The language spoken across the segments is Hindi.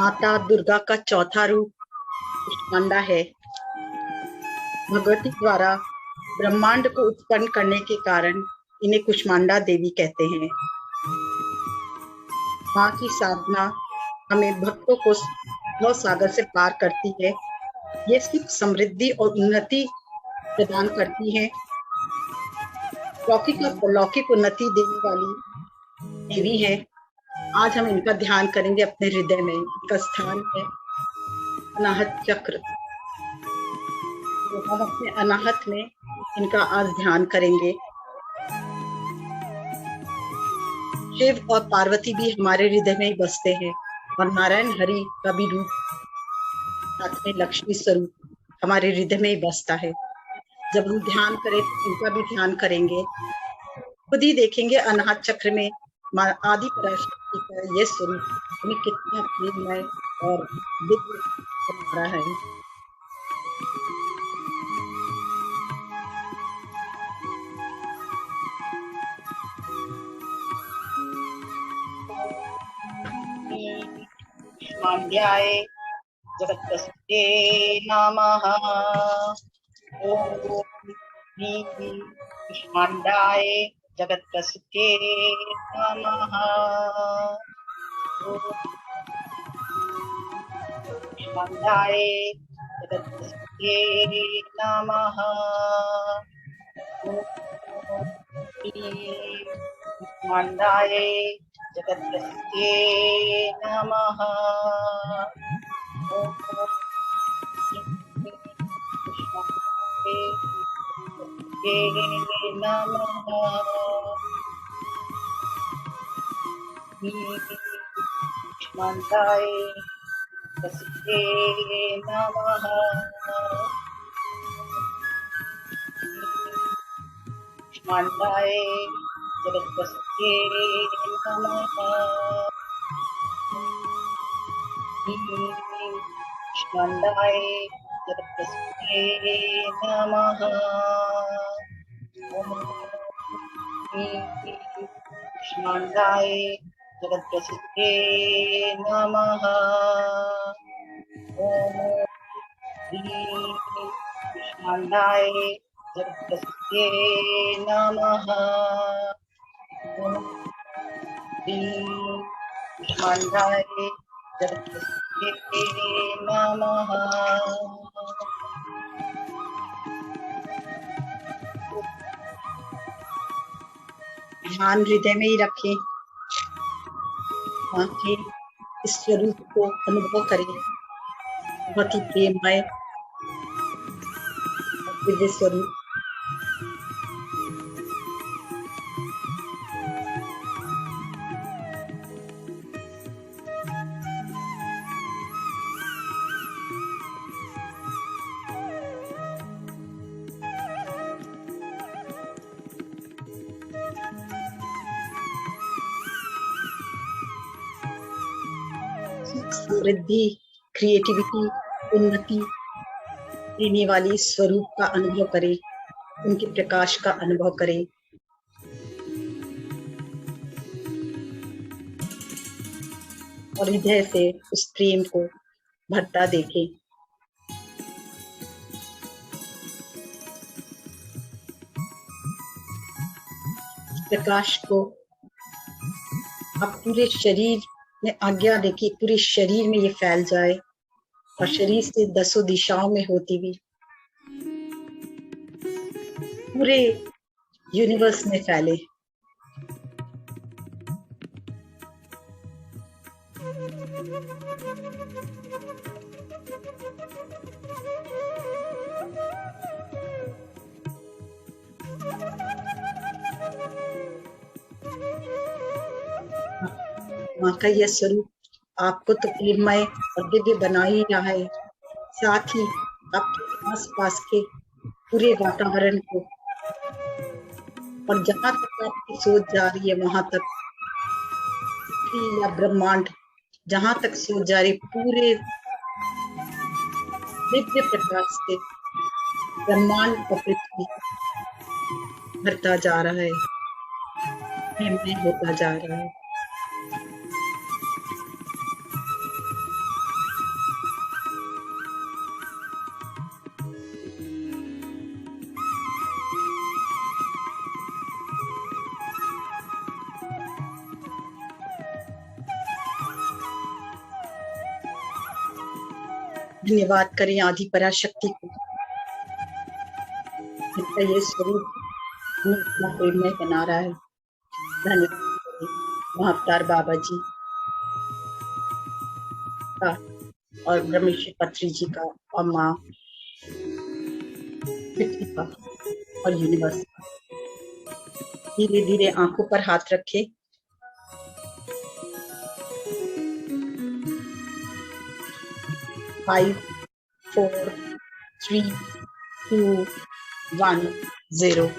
माता दुर्गा का चौथा रूप कुष्मांडा है। भगवती द्वारा ब्रह्मांड को उत्पन्न करने के कारण इन्हें कुष्मांडा देवी कहते हैं। माँ की साधना हमें भक्तों को भव सागर से पार करती है। ये सुख, समृद्धि और उन्नति प्रदान करती है। लौकिक उन्नति देने वाली देवी है। आज हम इनका ध्यान करेंगे अपने हृदय में। इनका स्थान है अनाहत चक्र। तो हम अपने अनाहत में इनका आज ध्यान करेंगे। शिव और पार्वती भी हमारे हृदय में ही बसते हैं और नारायण हरि का भी रूप, साथ में लक्ष्मी स्वरूप हमारे हृदय में ही बसता है। जब हम ध्यान करें तो इनका भी ध्यान करेंगे। खुद ही देखेंगे अनाहत चक्र में आदि पराशक्ति का यह स्वरूप हमें कितना प्रेममय और दिव्य बना रहा है। कुष्मांड्याय जगत्प्रसूते नमः। ओम कुष्मांडाय जगत्प्रसूते नमः। कुष्मांडाय जगत्प्रसूते नमः। कुष्मांडाय जगत्प्रसूते नमः। कुष्मांडाय जगत्प्रसूते नमः। कुष्मांडाय जगत्प्रसूते नमः। कुष्मांडाय जगत्प्रसूते नमः। कुष्मांडाय जगत्प्रसूते नमः। कुष्मांडाय जगत्प्रसूते नमः। कुष्मांडाय जगत्प्रसूते नमः। ध्यान हृदय में ही रखें। माँ के इस स्वरूप को अनुभव करें। बहुत ही प्रेममय दिव्य स्वरूप। समृद्धि, क्रिएटिविटी, उन्नति देने वाली स्वरूप का अनुभव करें। उनके प्रकाश का अनुभव करें। और हृदय से उस प्रेम को भरता देखें। प्रकाश को आप पूरे शरीर में आज्ञा देके पूरे शरीर में ये फैल जाए और शरीर से 10 दिशाओं में होती हुई पूरे यूनिवर्स में फैले। माँ का यह स्वरूप आपको तो प्रेममय और दिव्य बना ही रहा है, साथ ही आपके आस पास के पूरे वातावरण को, और जहां तक आपकी सोच जा रही है वहां तक या ब्रह्मांड जहां तक सोच जा रही, पूरे दिव्य प्रकाश से ब्रह्मांड और पृथ्वी भरता जा रहा है, प्रेममय होता जा रहा है। धन्यवाद करें आदि पराशक्ति को, जिसका ये स्वरूप हमें इतना प्रेममय बना रहा है। धन्यवाद करें महाअवतार बाबा जी का और ब्रह्मश्री पत्री जी का और माँ पृथ्वी का और यूनिवर्स का। धीरे धीरे आंखों पर हाथ रखें। फाइव, 4, 3, 2, 1, 0।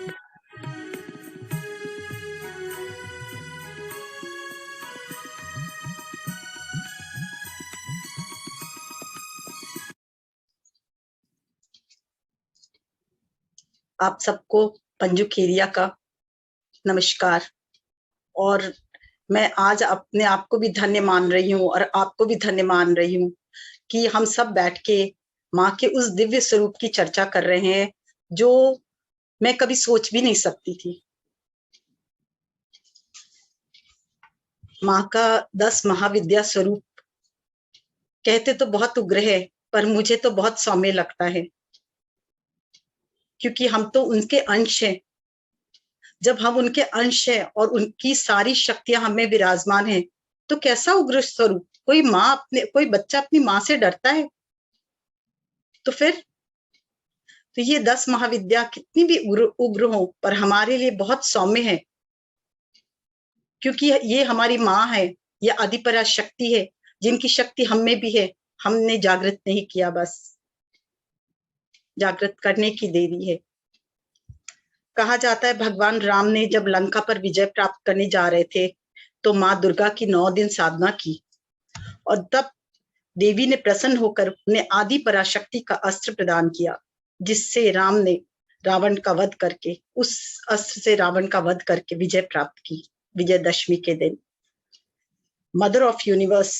आप सबको पंजू खेरिया का नमस्कार। और मैं आज अपने आप को भी धन्य मान रही हूँ और आपको भी धन्य मान रही हूँ कि हम सब बैठ के माँ के उस दिव्य स्वरूप की चर्चा कर रहे हैं जो मैं कभी सोच भी नहीं सकती थी। माँ का 10 महाविद्या स्वरूप कहते तो बहुत उग्र है, पर मुझे तो बहुत सौम्य लगता है, क्योंकि हम तो उनके अंश हैं। जब हम उनके अंश हैं और उनकी सारी शक्तियां हमें विराजमान है, तो कैसा उग्र स्वरूप। कोई बच्चा अपनी माँ से डरता है? तो फिर तो ये 10 महाविद्या कितनी भी उग्र हो, पर हमारे लिए बहुत सौम्य है, क्योंकि ये हमारी माँ है, ये आदिपरा शक्ति है, जिनकी शक्ति हम में भी है। हमने जागृत नहीं किया, बस जागृत करने की देरी है। कहा जाता है भगवान राम ने जब लंका पर विजय प्राप्त करने जा रहे थे, तो माँ दुर्गा की 9 दिन साधना की, और तब देवी ने प्रसन्न होकर उन्हें आदि पराशक्ति का अस्त्र प्रदान किया, जिससे राम ने रावण का वध करके, उस अस्त्र से रावण का वध करके विजय प्राप्त की, विजयदशमी के दिन। मदर ऑफ यूनिवर्स,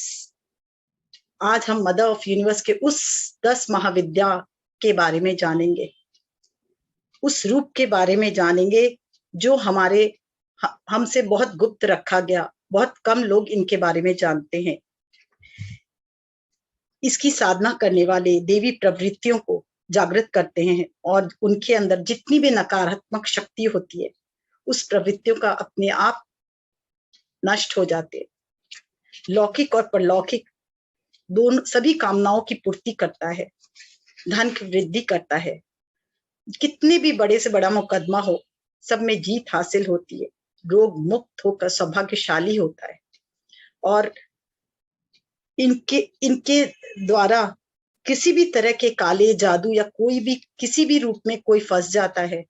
आज हम मदर ऑफ यूनिवर्स के उस 10 महाविद्या के बारे में जानेंगे, उस रूप के बारे में जानेंगे जो हमसे बहुत गुप्त रखा गया। बहुत कम लोग इनके बारे में जानते हैं। इसकी साधना करने वाले देवी प्रवृत्तियों को जागृत करते हैं, और उनके अंदर जितनी भी नकारात्मक शक्ति होती है, उस प्रवृत्तियों का अपने आप नष्ट हो जाते हैं। लौकिक और परलौकिक दोनों सभी कामनाओं की पूर्ति करता है, धन की वृद्धि करता है। कितने भी बड़े से बड़ा मुकदमा हो, सब में जीत हासिल होती है। रोग मुक्त होकर सौभाग्यशाली होता है। और इनके द्वारा किसी भी तरह के काले जादू या कोई भी किसी भी रूप में कोई फंस जाता है,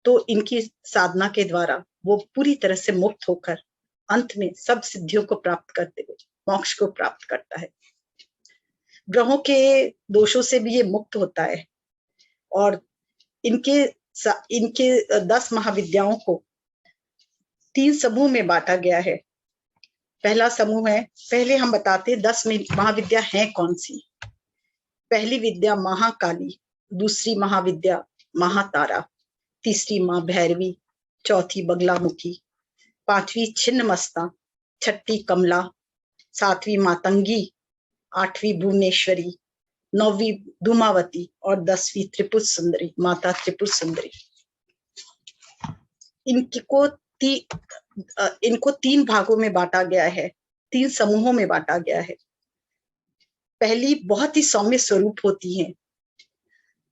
तो इनकी साधना के द्वारा वो पूरी तरह से मुक्त होकर अंत में सब सिद्धियों को प्राप्त करते हुए मोक्ष को प्राप्त करता है। ग्रहों के दोषों से भी ये मुक्त होता है। और इनके 10 महाविद्याओं को 3 समूह में बांटा गया है। पहला समूह है, पहले हम बताते 10 महाविद्या हैं कौन सी। पहली विद्या महाकाली, दूसरी महाविद्या महातारा, तीसरी माँ भैरवी, चौथी बगलामुखी, पांचवी छिन्नमस्ता, छठी कमला, सातवीं मातंगी, आठवीं भुवनेश्वरी, 9वीं धूमावती और 10वीं त्रिपुर सुंदरी, माता त्रिपुर सुंदरी। इनको 3 भागों में बांटा गया है, 3 समूहों में बांटा गया है। पहली बहुत ही सौम्य स्वरूप होती है,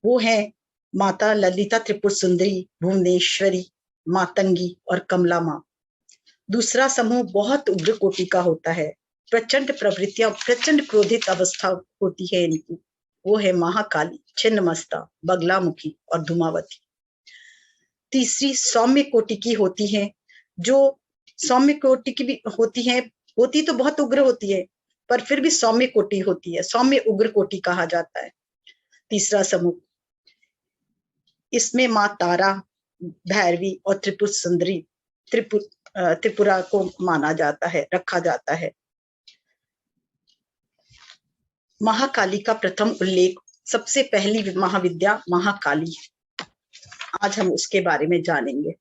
वो है माता ललिता त्रिपुर सुंदरी, भुवनेश्वरी, मातंगी और कमला माँ। दूसरा समूह बहुत उग्र कोटि का होता है, प्रचंड प्रवृत्तियां, प्रचंड क्रोधित अवस्था होती है इनकी, वो है महाकाली, छिन्नमस्ता, बगलामुखी और धूमावती। तीसरी सौम्य कोटि की होती है, जो सौम्य कोटि की भी होती तो बहुत उग्र होती है, पर फिर भी सौम्य कोटि होती है, सौम्य उग्र कोटि कहा जाता है तीसरा समूह। इसमें माँ तारा, भैरवी और त्रिपुर सुंदरी, त्रिपुरा को माना जाता है, रखा जाता है। महाकाली का प्रथम उल्लेख, सबसे पहली महाविद्या महाकाली, आज हम उसके बारे में जानेंगे।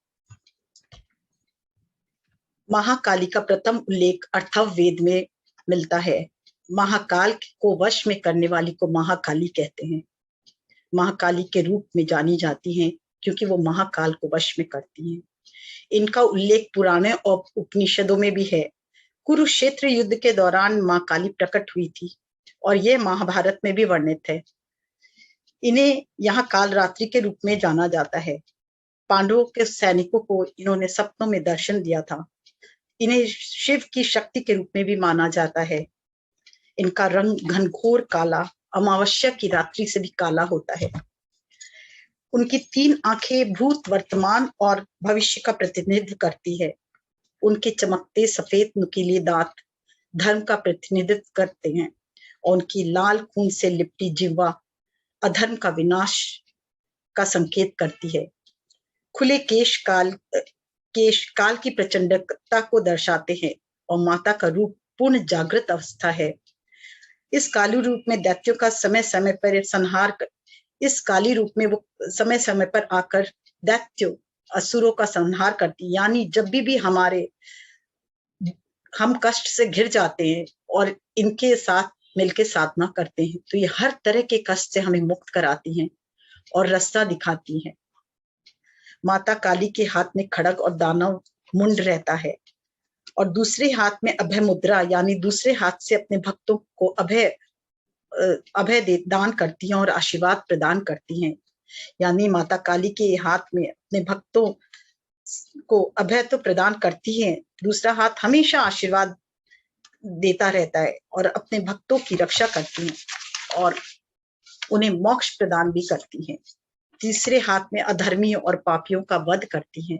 महाकाली का प्रथम उल्लेख अथर्ववेद में मिलता है। महाकाल को वश में करने वाली को महाकाली कहते हैं। महाकाली के रूप में जानी जाती हैं क्योंकि वो महाकाल को वश में करती हैं। इनका उल्लेख पुराणे और उपनिषदों में भी है। कुरुक्षेत्र युद्ध के दौरान मां काली प्रकट हुई थी और यह महाभारत में भी वर्णित है। इन्हें यहाँ काल रात्रि के रूप में जाना जाता है। पांडवों के सैनिकों को इन्होंने सपनों में दर्शन दिया था। इन्हें शिव की शक्ति के रूप में भी माना जाता है। इनका रंग घनघोर काला, अमावस्या की रात्रि से भी काला होता है। उनकी 3 आंखें भूत, वर्तमान और भविष्य का प्रतिनिधित्व करती है। उनके चमकते सफेद नुकीले दांत धर्म का प्रतिनिधित्व करते हैं और उनकी लाल खून से लिपटी जिह्वा अधर्म का विनाश का संकेत करती है। खुले केश काल की प्रचंडता को दर्शाते हैं और माता का रूप पूर्ण जागृत अवस्था है। इस काली रूप में दैत्यों का समय समय पर संहार इस काली रूप में वो समय समय पर आकर दैत्यों असुरों का संहार करती, यानी जब भी हम कष्ट से घिर जाते हैं और इनके साथ मिलके साधना करते हैं तो ये हर तरह के कष्ट से हमें मुक्त कराती हैं और रास्ता दिखाती हैं। माता काली के हाथ में खड्ग और दानव मुंड रहता है और दूसरे हाथ में अभय मुद्रा, यानी दूसरे हाथ से अपने भक्तों को अभय दान करती हैं और आशीर्वाद प्रदान करती हैं। यानी माता काली के हाथ में अपने भक्तों को अभय तो प्रदान करती है, दूसरा हाथ हमेशा आशीर्वाद देता रहता है और अपने भक्तों की रक्षा करती हैं और उन्हें मोक्ष प्रदान भी करती हैं। तीसरे हाथ में अधर्मियों और पापियों का वध करती हैं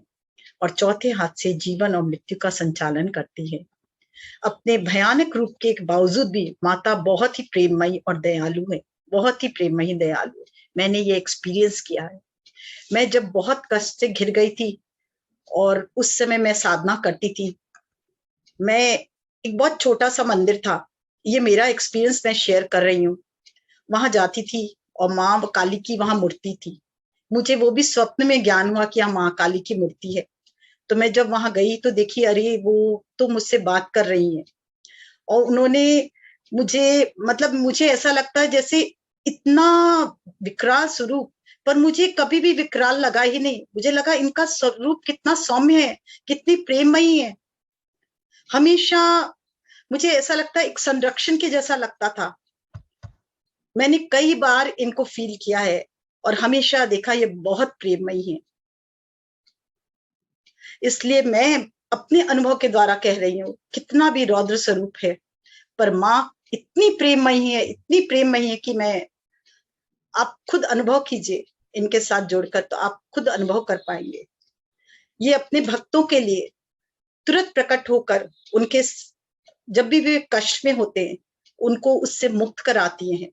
और चौथे हाथ से जीवन और मृत्यु का संचालन करती है। अपने भयानक रूप के बावजूद भी माता बहुत ही प्रेममयी और दयालु है, बहुत ही प्रेममयी दयालु है। मैंने ये एक्सपीरियंस किया है। मैं जब बहुत कष्ट से घिर गई थी और उस समय मैं साधना करती थी, मैं एक बहुत छोटा सा मंदिर था, ये मेरा एक्सपीरियंस मैं शेयर कर रही हूँ। वहां जाती थी और माँ काली की वहां मूर्ति थी। मुझे वो भी स्वप्न में ज्ञान हुआ कि हाँ माँ काली की मूर्ति है। तो मैं जब वहां गई तो देखी, अरे वो तो मुझसे बात कर रही है और उन्होंने मुझे ऐसा लगता है जैसे इतना विकराल स्वरूप, पर मुझे कभी भी विकराल लगा ही नहीं। मुझे लगा इनका स्वरूप कितना सौम्य है, कितनी प्रेममयी है। हमेशा मुझे ऐसा लगता है एक संरक्षण के जैसा लगता था। मैंने कई बार इनको फील किया है और हमेशा देखा ये बहुत प्रेममयी है। इसलिए मैं अपने अनुभव के द्वारा कह रही हूँ, कितना भी रौद्र स्वरूप है पर माँ इतनी प्रेममयी है, इतनी प्रेममयी है कि आप खुद अनुभव कीजिए इनके साथ जोड़कर, तो आप खुद अनुभव कर पाएंगे। ये अपने भक्तों के लिए तुरंत प्रकट होकर उनके जब भी वे कष्ट में होते हैं उनको उससे मुक्त कराती हैं।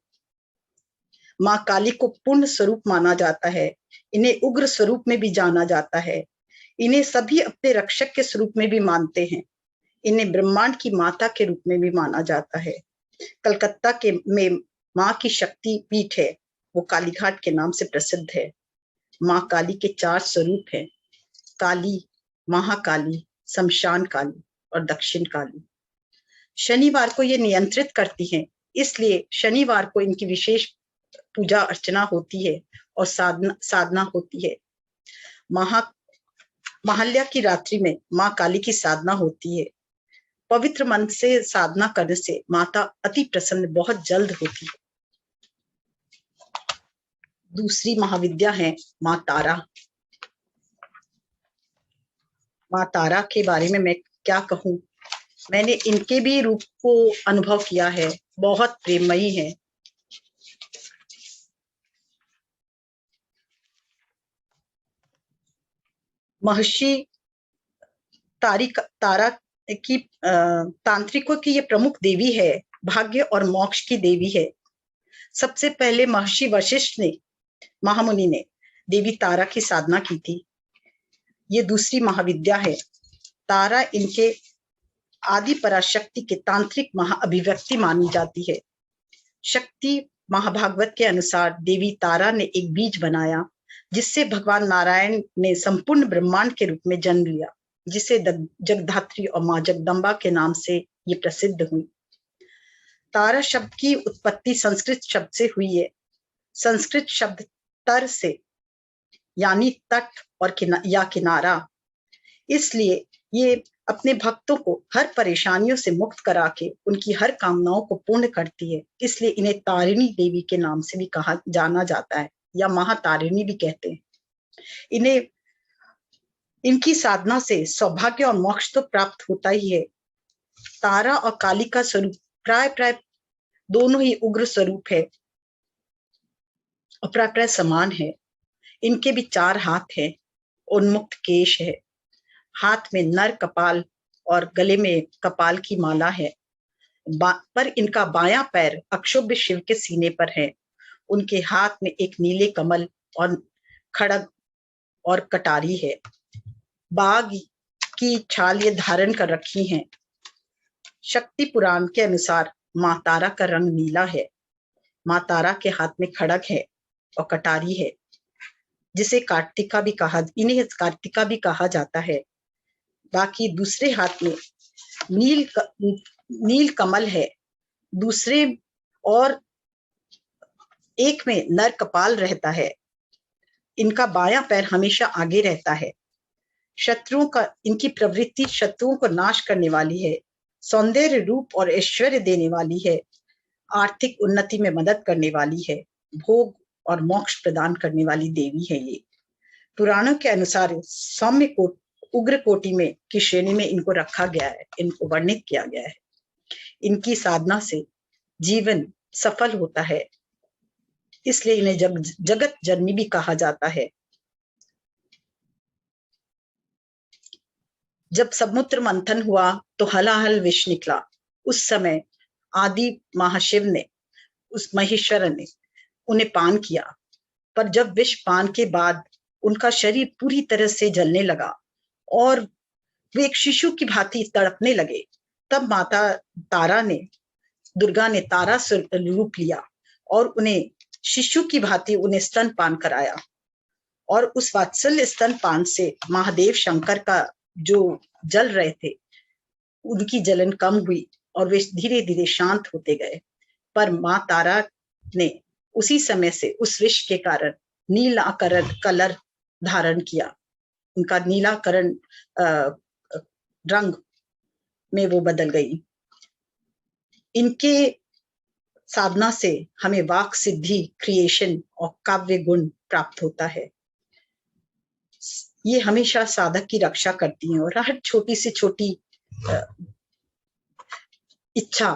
माँ काली को पूर्ण स्वरूप माना जाता है। इन्हें उग्र स्वरूप में भी जाना जाता है। इन्हें सभी अपने रक्षक के स्वरूप में भी मानते हैं। इन्हें ब्रह्मांड की माता के रूप में भी माना जाता है। कलकत्ता में माँ की शक्ति पीठ है, वो कालीघाट के नाम से प्रसिद्ध है। माँ काली के 4 स्वरूप हैं, काली, महाकाली, शमशान काली और दक्षिण काली। शनिवार को ये नियंत्रित करती हैं, इसलिए शनिवार को इनकी विशेष पूजा अर्चना होती है और साधना होती है। महाल्या की रात्रि में माँ काली की साधना होती है। पवित्र मन से साधना करने से माता अति प्रसन्न बहुत जल्द होती है। दूसरी महाविद्या है माँ तारा। माँ तारा के बारे में मैं क्या कहूँ, मैंने इनके भी रूप को अनुभव किया है, बहुत प्रेममयी है। महर्षि तारा की तांत्रिकों की ये प्रमुख देवी है, भाग्य और मोक्ष की देवी है। सबसे पहले महर्षि वशिष्ठ ने, महामुनि ने देवी तारा की साधना की थी। ये दूसरी महाविद्या है। तारा इनके आदि पराशक्ति के तांत्रिक महाअभिव्यक्ति मानी जाती है। शक्ति महाभागवत के अनुसार देवी तारा ने एक बीज बनाया जिससे भगवान नारायण ने संपूर्ण ब्रह्मांड के रूप में जन्म लिया, जिसे जगधात्री और माँ जगदम्बा के नाम से ये प्रसिद्ध हुई। तारा शब्द की उत्पत्ति संस्कृत शब्द से हुई है। संस्कृत शब्द तर से यानी तट और या किनारा। इसलिए ये अपने भक्तों को हर परेशानियों से मुक्त करा के उनकी हर कामनाओं को पूर्ण करती है। इसलिए इन्हें तारिणी देवी के नाम से भी कहा जाना जाता है या महातारिणी भी कहते हैं। इन्हें इनकी साधना से सौभाग्य और मोक्ष तो प्राप्त होता ही है। तारा और काली का स्वरूप प्राय प्राय दोनों ही उग्र स्वरूप है और प्राय प्राय समान है। इनके भी 4 हाथ हैं, उन्मुक्त केश है, हाथ में नर कपाल और गले में कपाल की माला है। पर इनका बायां पैर अक्षोभ्य शिव के सीने पर है। उनके हाथ में एक नीले कमल और खड़ग और कटारी है। बाघ की छाल ये धारण कर रखी हैं। शक्ति पुराण के अनुसार मां तारा का रंग नीला है। मां तारा के हाथ में खड़ग है और कटारी है, जिसे इन्हें कार्तिका भी कहा जाता है। बाकी दूसरे हाथ में नील कमल है, दूसरे और एक में नर कपाल रहता है। इनका बायां पैर हमेशा आगे रहता है। इनकी प्रवृत्ति शत्रुओं को नाश करने वाली है, सौंदर्य रूप और ऐश्वर्य देने वाली है, आर्थिक उन्नति में मदद करने वाली है, भोग और मोक्ष प्रदान करने वाली देवी है। ये पुराणों के अनुसार सौम्य उग्र कोटि में की श्रेणी में इनको रखा गया है, इनको वर्णित किया गया है। इनकी साधना से जीवन सफल होता है, इसलिए इन्हें जगत जननी भी कहा जाता है। जब समुद्र मंथन हुआ तो हलाहल विष निकला। उस समय आदि महाशिव ने, उस महेश्वर ने उन्हें पान किया, पर जब विष पान के बाद उनका शरीर पूरी तरह से जलने लगा और वे एक शिशु की भांति तड़पने लगे, तब माता दुर्गा ने तारा रूप लिया और उन्हें शिशु की भांति उन्हें स्तनपान कराया। और उस वात्सल्य स्तनपान से महादेव शंकर का जो जल रहे थे, उनकी जलन कम हुई और वे धीरे धीरे शांत होते गए। पर मां तारा ने उसी समय से उस विष के कारण नीलाकरण कलर धारण किया। उनका नीलाकरण रंग में वो बदल गई। इनके साधना से हमें वाक सिद्धि, क्रिएशन और काव्य गुण प्राप्त होता है। ये हमेशा साधक की रक्षा करती हैं और हर छोटी से छोटी इच्छा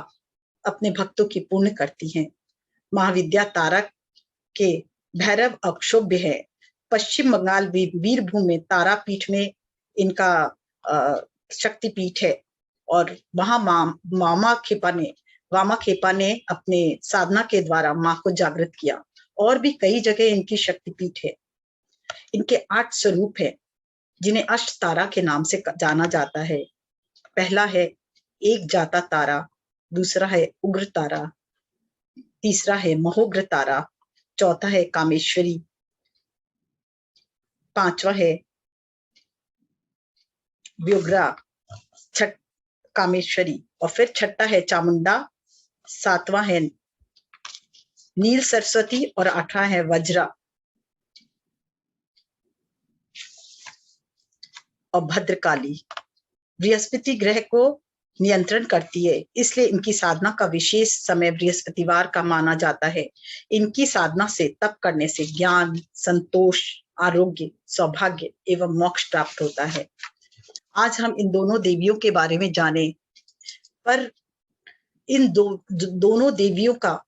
अपने भक्तों की पूर्ण करती हैं। महाविद्या तारा के भैरव अक्षोभ्य है। पश्चिम बंगाल वीरभूमि में तारापीठ में इनका शक्तिपीठ है और वहां वामा खेपा ने अपने साधना के द्वारा मां को जागृत किया। और भी कई जगह इनकी शक्तिपीठ है। इनके 8 स्वरूप है, जिन्हें अष्ट तारा के नाम से जाना जाता है। पहला है एक जाता तारा, दूसरा है उग्र तारा, तीसरा है महोग्र तारा, चौथा है कामेश्वरी, पांचवा है व्योग्रा, कामेश्वरी, और फिर छठा है चामुंडा, सातवां है नील सरस्वती और 8वां है वज्रा और भद्रकाली। बृहस्पति ग्रह को नियंत्रण करती है, इसलिए इनकी साधना का विशेष समय बृहस्पतिवार का माना जाता है। इनकी साधना से तप करने से ज्ञान, संतोष, आरोग्य, सौभाग्य एवं मोक्ष प्राप्त होता है। आज हम इन दोनों देवियों के बारे में जाने, पर इन दोनों देवियों का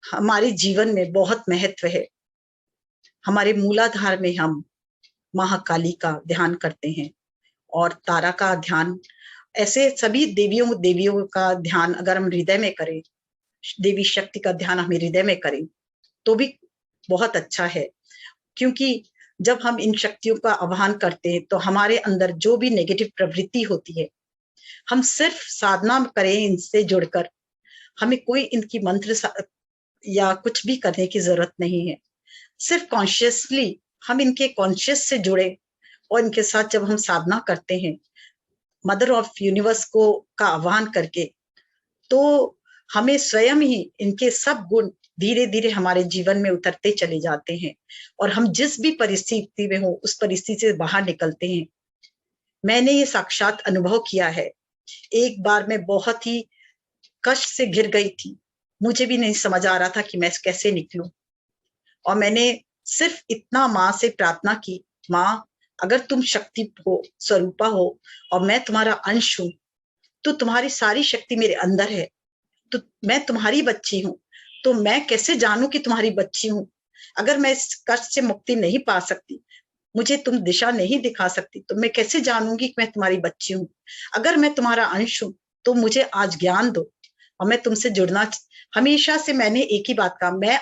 हमारे जीवन में बहुत महत्व है। हमारे मूलाधार में हम महाकाली का ध्यान करते हैं और तारा का ध्यान, ऐसे सभी देवियों का ध्यान अगर हम हृदय में करें, देवी शक्ति का ध्यान हम हृदय में करें तो भी बहुत अच्छा है। क्योंकि जब हम इन शक्तियों का आह्वान करते हैं तो हमारे अंदर जो भी नेगेटिव प्रवृत्ति होती है, हम सिर्फ साधना करें इनसे जुड़कर, हमें कोई इनकी मंत्र या कुछ भी करने की जरूरत नहीं है। सिर्फ कॉन्शियसली हम इनके कॉन्शियस से जुड़े और इनके साथ जब हम साधना करते हैं मदर ऑफ यूनिवर्स को का आह्वान करके, तो हमें स्वयं ही इनके सब गुण धीरे धीरे हमारे जीवन में उतरते चले जाते हैं और हम जिस भी परिस्थिति में हो उस परिस्थिति से बाहर निकलते हैं। मैंने ये साक्षात अनुभव किया है। एक बार मैं बहुत ही कष्ट से घिर गई थी, मुझे भी नहीं समझ आ रहा था कि मैं कैसे निकलूं, और मैंने सिर्फ इतना माँ से प्रार्थना की, माँ अगर तुम शक्ति हो, स्वरूपा हो और मैं तुम्हारा अंश हूं, तो तुम्हारी सारी शक्ति मेरे अंदर है, तो मैं तुम्हारी बच्ची हूँ, तो मैं कैसे जानूं कि तुम्हारी बच्ची हूँ? अगर मैं इस कष्ट से मुक्ति नहीं पा सकती, मुझे तुम दिशा नहीं दिखा सकती, तो मैं कैसे जानूंगी कि मैं तुम्हारी बच्ची हूँ? अगर मैं तुम्हारा अंश हूँ तो मुझे आज ज्ञान दो और मैं तुमसे जुड़ना। हमेशा से मैंने एक ही बात कहा, मैं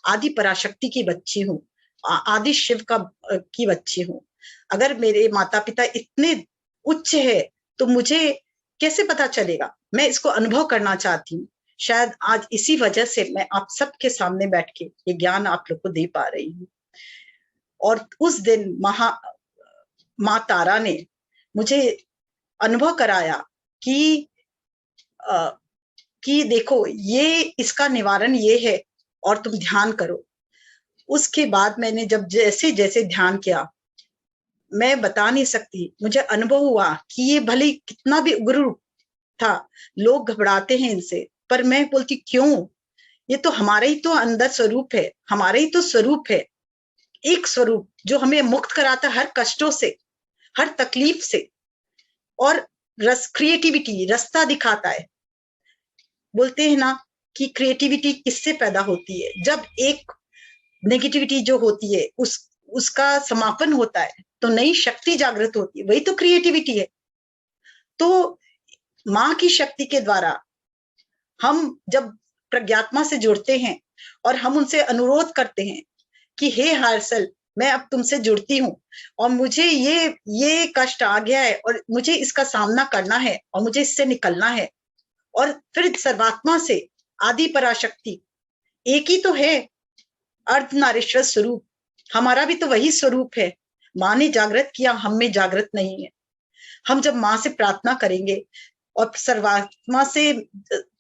आदि पराशक्ति की बच्ची हूँ, आदि शिव का की बच्ची हूँ। अगर मेरे माता पिता इतने उच्च है तो मुझे कैसे पता चलेगा? मैं इसको अनुभव करना चाहती हूँ। शायद आज इसी वजह से मैं आप सबके सामने बैठ के ये ज्ञान आप लोग को दे पा रही हूँ। और उस दिन माँ तारा ने मुझे अनुभव कराया कि कि देखो ये इसका निवारण ये है और तुम ध्यान करो। उसके बाद मैंने जब जैसे जैसे ध्यान किया, मैं बता नहीं सकती, मुझे अनुभव हुआ कि ये भले कितना भी उग्र रूप था, लोग घबराते हैं इनसे, पर मैं बोलती क्यों, ये तो हमारा ही तो अंदर स्वरूप है, हमारा ही तो स्वरूप है, एक स्वरूप जो हमें मुक्त कराता हर कष्टों से, हर तकलीफ से, और क्रिएटिविटी रास्ता दिखाता है। बोलते हैं ना कि क्रिएटिविटी किससे पैदा होती है? जब एक नेगेटिविटी जो होती है उसका समापन होता है तो नई शक्ति जागृत होती है, वही तो क्रिएटिविटी है। तो माँ की शक्ति के द्वारा हम जब प्रज्ञात्मा से जुड़ते हैं और हम उनसे अनुरोध करते हैं कि हे हर्षल, मैं अब तुमसे जुड़ती हूँ और मुझे ये कष्ट आ गया है और मुझे इसका सामना करना है और मुझे इससे निकलना है। और फिर सर्वात्मा से आदि पराशक्ति एक ही तो है, अर्धनारीश्वर स्वरूप, हमारा भी तो वही स्वरूप है। माँ ने जागृत किया, हम में जागृत नहीं है। हम जब माँ से प्रार्थना करेंगे और सर्वात्मा से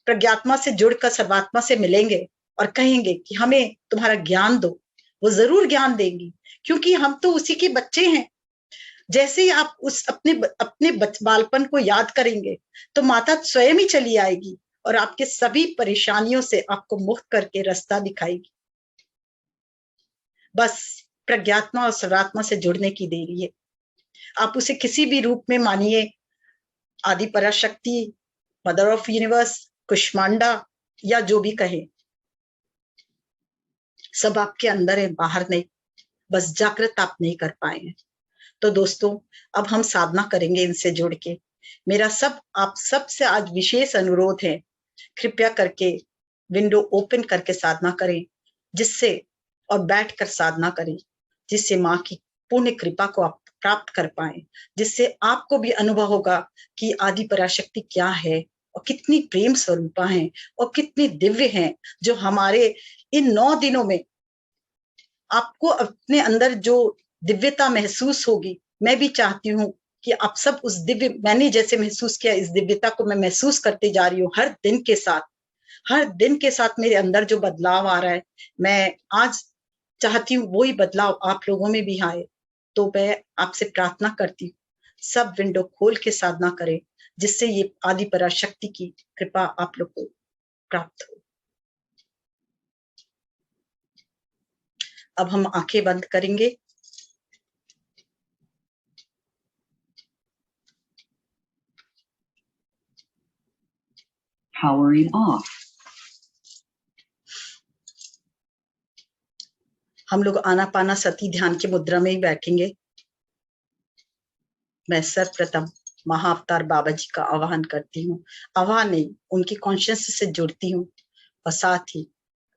प्रज्ञात्मा से जुड़कर सर्वात्मा से मिलेंगे और कहेंगे कि हमें तुम्हारा ज्ञान दो, वो जरूर ज्ञान देंगी, क्योंकि हम तो उसी के बच्चे हैं। जैसे ही आप उस अपने बालपन को याद करेंगे तो माता स्वयं ही चली आएगी और आपके सभी परेशानियों से आपको मुक्त करके रास्ता दिखाएगी। बस प्रज्ञात्मा और सर्वात्मा से जुड़ने की देरी है। आप उसे किसी भी रूप में मानिए, आदि पराशक्ति, मदर ऑफ यूनिवर्स, कुष्मांडा, या जो भी कहे, सब आपके अंदर है, बाहर नहीं। बस जागृत आप नहीं कर पाए हैं। तो दोस्तों, अब हम साधना करेंगे इनसे जुड़ के। मेरा आप सबसे आज विशेष अनुरोध है, कृपया करके विंडो ओपन करके साधना करें, जिससे और बैठकर साधना करें, जिससे माँ की पूर्ण कृपा को आप प्राप्त कर पाए, जिससे आपको भी अनुभव होगा कि आदि पराशक्ति क्या है और कितनी प्रेम स्वरूपा है और कितनी दिव्य है, जो हमारे इन 9 दिनों में आपको अपने अंदर जो दिव्यता महसूस होगी। मैं भी चाहती हूँ कि आप सब उस दिव्य, मैंने जैसे महसूस किया, इस दिव्यता को मैं महसूस करते जा रही हूँ हर दिन के साथ। हर दिन के साथ मेरे अंदर जो बदलाव आ रहा है, मैं आज चाहती हूँ वही बदलाव आप लोगों में भी आए। तो मैं आपसे प्रार्थना करती हूँ, सब विंडो खोल के साधना करें, जिससे ये आदि पराशक्ति की कृपा आप लोग को प्राप्त हो। अब हम आंखें बंद करेंगे। Powering off. हम लोग आनापाना सती ध्यान की मुद्रा में ही बैठेंगे। मैं सर्वप्रथम महाअवतार बाबा जी का आह्वान करती हूँ, आह्वान नहीं, उनकी कॉन्शियस से जुड़ती हूँ और साथ ही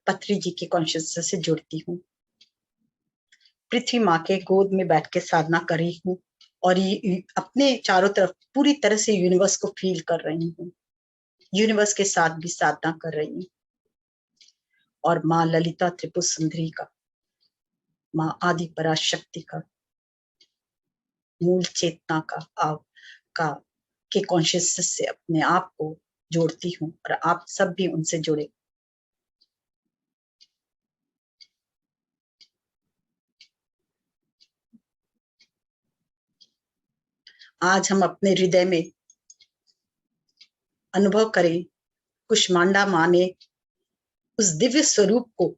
पत्री जी की कॉन्शियस से जुड़ती हूँ। पृथ्वी माँ के गोद में बैठ के साधना कर रही हूँ और ये अपने चारों तरफ पूरी तरह से यूनिवर्स को फील कर रही हूँ। यूनिवर्स के साथ भी साधना कर रही हूँ। और माँ ललिता त्रिपुर सुंदरी का, माँ आदि पराशक्ति का, मूल चेतना का के कॉन्शियस से अपने आप को जोड़ती हूँ और आप सब भी उनसे जुड़े। आज हम अपने हृदय में अनुभव करें, कुष्मांडा माँ ने उस दिव्य स्वरूप को,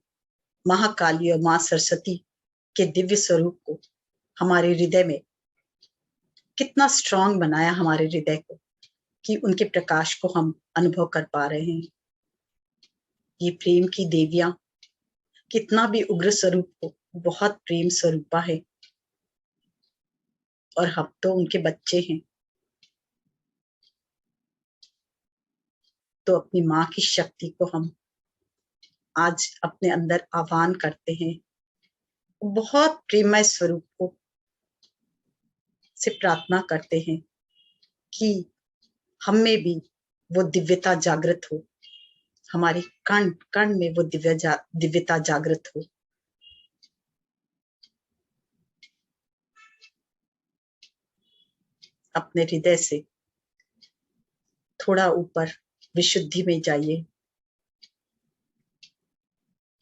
महाकाली और माँ सरस्वती के दिव्य स्वरूप को हमारे हृदय में कितना स्ट्रांग बनाया, हमारे हृदय को, कि उनके प्रकाश को हम अनुभव कर पा रहे हैं। ये प्रेम की देवियां कितना भी उग्र स्वरूप हो, बहुत प्रेम स्वरूपा है और हम तो उनके बच्चे हैं। तो अपनी माँ की शक्ति को हम आज अपने अंदर आह्वान करते हैं, बहुत प्रेममय स्वरूप को से प्रार्थना करते हैं कि हम में भी वो दिव्यता जागृत हो, हमारी कण कण में वो दिव्यता जागृत हो। अपने हृदय से थोड़ा ऊपर विशुद्धि में जाइए,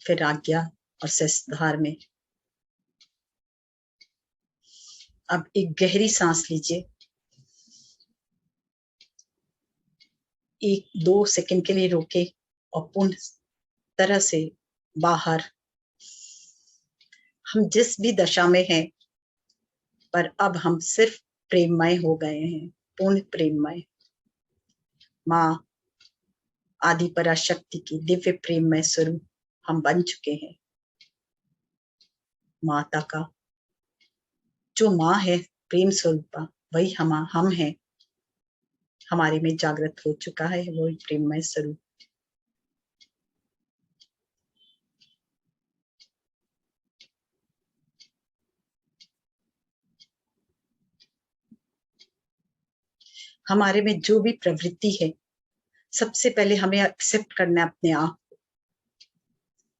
फिर आज्ञा और सहस्त्रधार में। अब एक गहरी सांस लीजिए, 1-2 सेकंड के लिए रोके और पूर्ण तरह से बाहर। हम जिस भी दशा में हैं, पर अब हम सिर्फ प्रेममय हो गए हैं, पूर्ण प्रेममय। माँ आदि पराशक्ति की दिव्य प्रेममय स्वरूप हम बन चुके हैं। माता का जो माँ है, प्रेम स्वरूपा, वही हम हैं, हमारे में जागृत हो चुका है वो प्रेममय स्वरूप। हमारे में जो भी प्रवृत्ति है, सबसे पहले हमें एक्सेप्ट करना है अपने आप।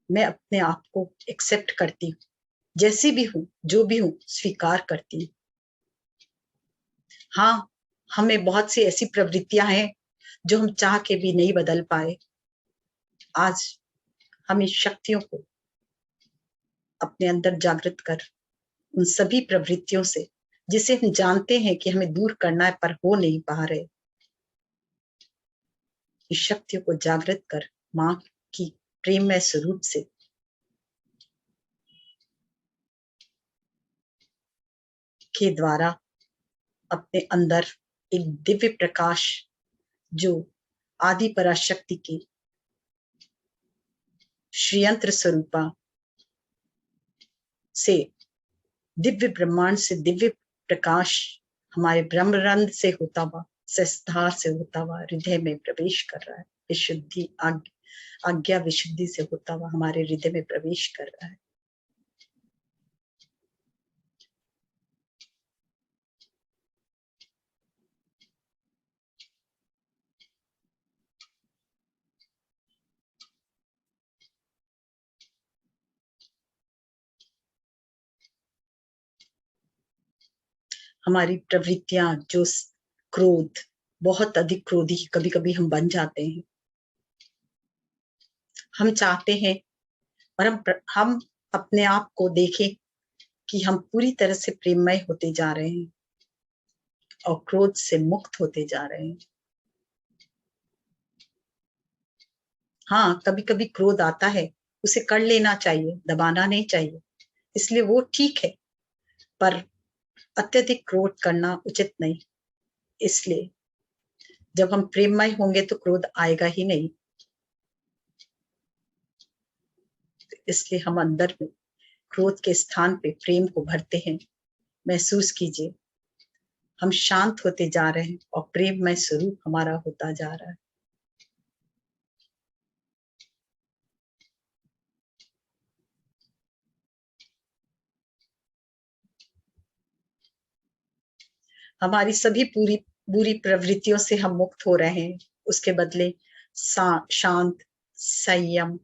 मैं अपने आप को एक्सेप्ट करती हूँ, जैसी भी हूँ, जो भी हूँ, स्वीकार करती हूँ। हाँ, हमें बहुत सी ऐसी प्रवृत्तियां हैं जो हम चाह के भी नहीं बदल पाए। आज हम इस शक्तियों को अपने अंदर जागृत कर उन सभी प्रवृत्तियों से, जिसे हम जानते हैं कि हमें दूर करना है पर हो नहीं पा रहे, इस शक्तियों को जागृत कर माँ की प्रेममय स्वरूप से के द्वारा अपने अंदर एक दिव्य प्रकाश, जो आदि पराशक्ति की श्रीयंत्र स्वरूपा से, दिव्य ब्रह्मांड से दिव्य प्रकाश हमारे ब्रह्मरंध्र से होता हुआ, सहस्त्रधार से होता हुआ हृदय में प्रवेश कर रहा है। विशुद्धि आज्ञा विशुद्धि से होता हुआ हमारे हृदय में प्रवेश कर रहा है। हमारी प्रवृत्तियां जो क्रोध, बहुत अधिक क्रोधी कभी कभी हम बन जाते हैं। हम चाहते हैं और हम अपने आप को देखें कि हम पूरी तरह से प्रेममय होते जा रहे हैं और क्रोध से मुक्त होते जा रहे हैं। हाँ, कभी कभी क्रोध आता है, उसे कर लेना चाहिए, दबाना नहीं चाहिए, इसलिए वो ठीक है, पर अत्यधिक क्रोध करना उचित नहीं। इसलिए जब हम प्रेममय होंगे तो क्रोध आएगा ही नहीं। इसलिए हम अंदर में क्रोध के स्थान पे प्रेम को भरते हैं। महसूस कीजिए, हम शांत होते जा रहे हैं और प्रेममय स्वरूप हमारा होता जा रहा है। हमारी सभी पूरी बुरी प्रवृत्तियों से हम मुक्त हो रहे हैं। उसके बदले शांत, संयम,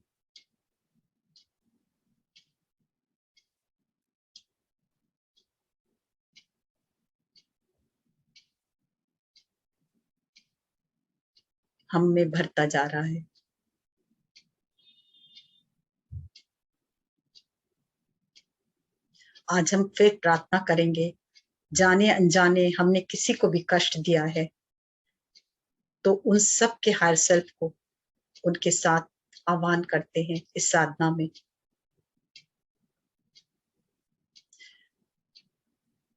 हम में भरता जा रहा है। आज हम फिर प्रार्थना करेंगे, जाने अनजाने हमने किसी को भी कष्ट दिया है तो उन सब के हायर सेल्फ को उनके साथ आह्वान करते हैं इस साधना में।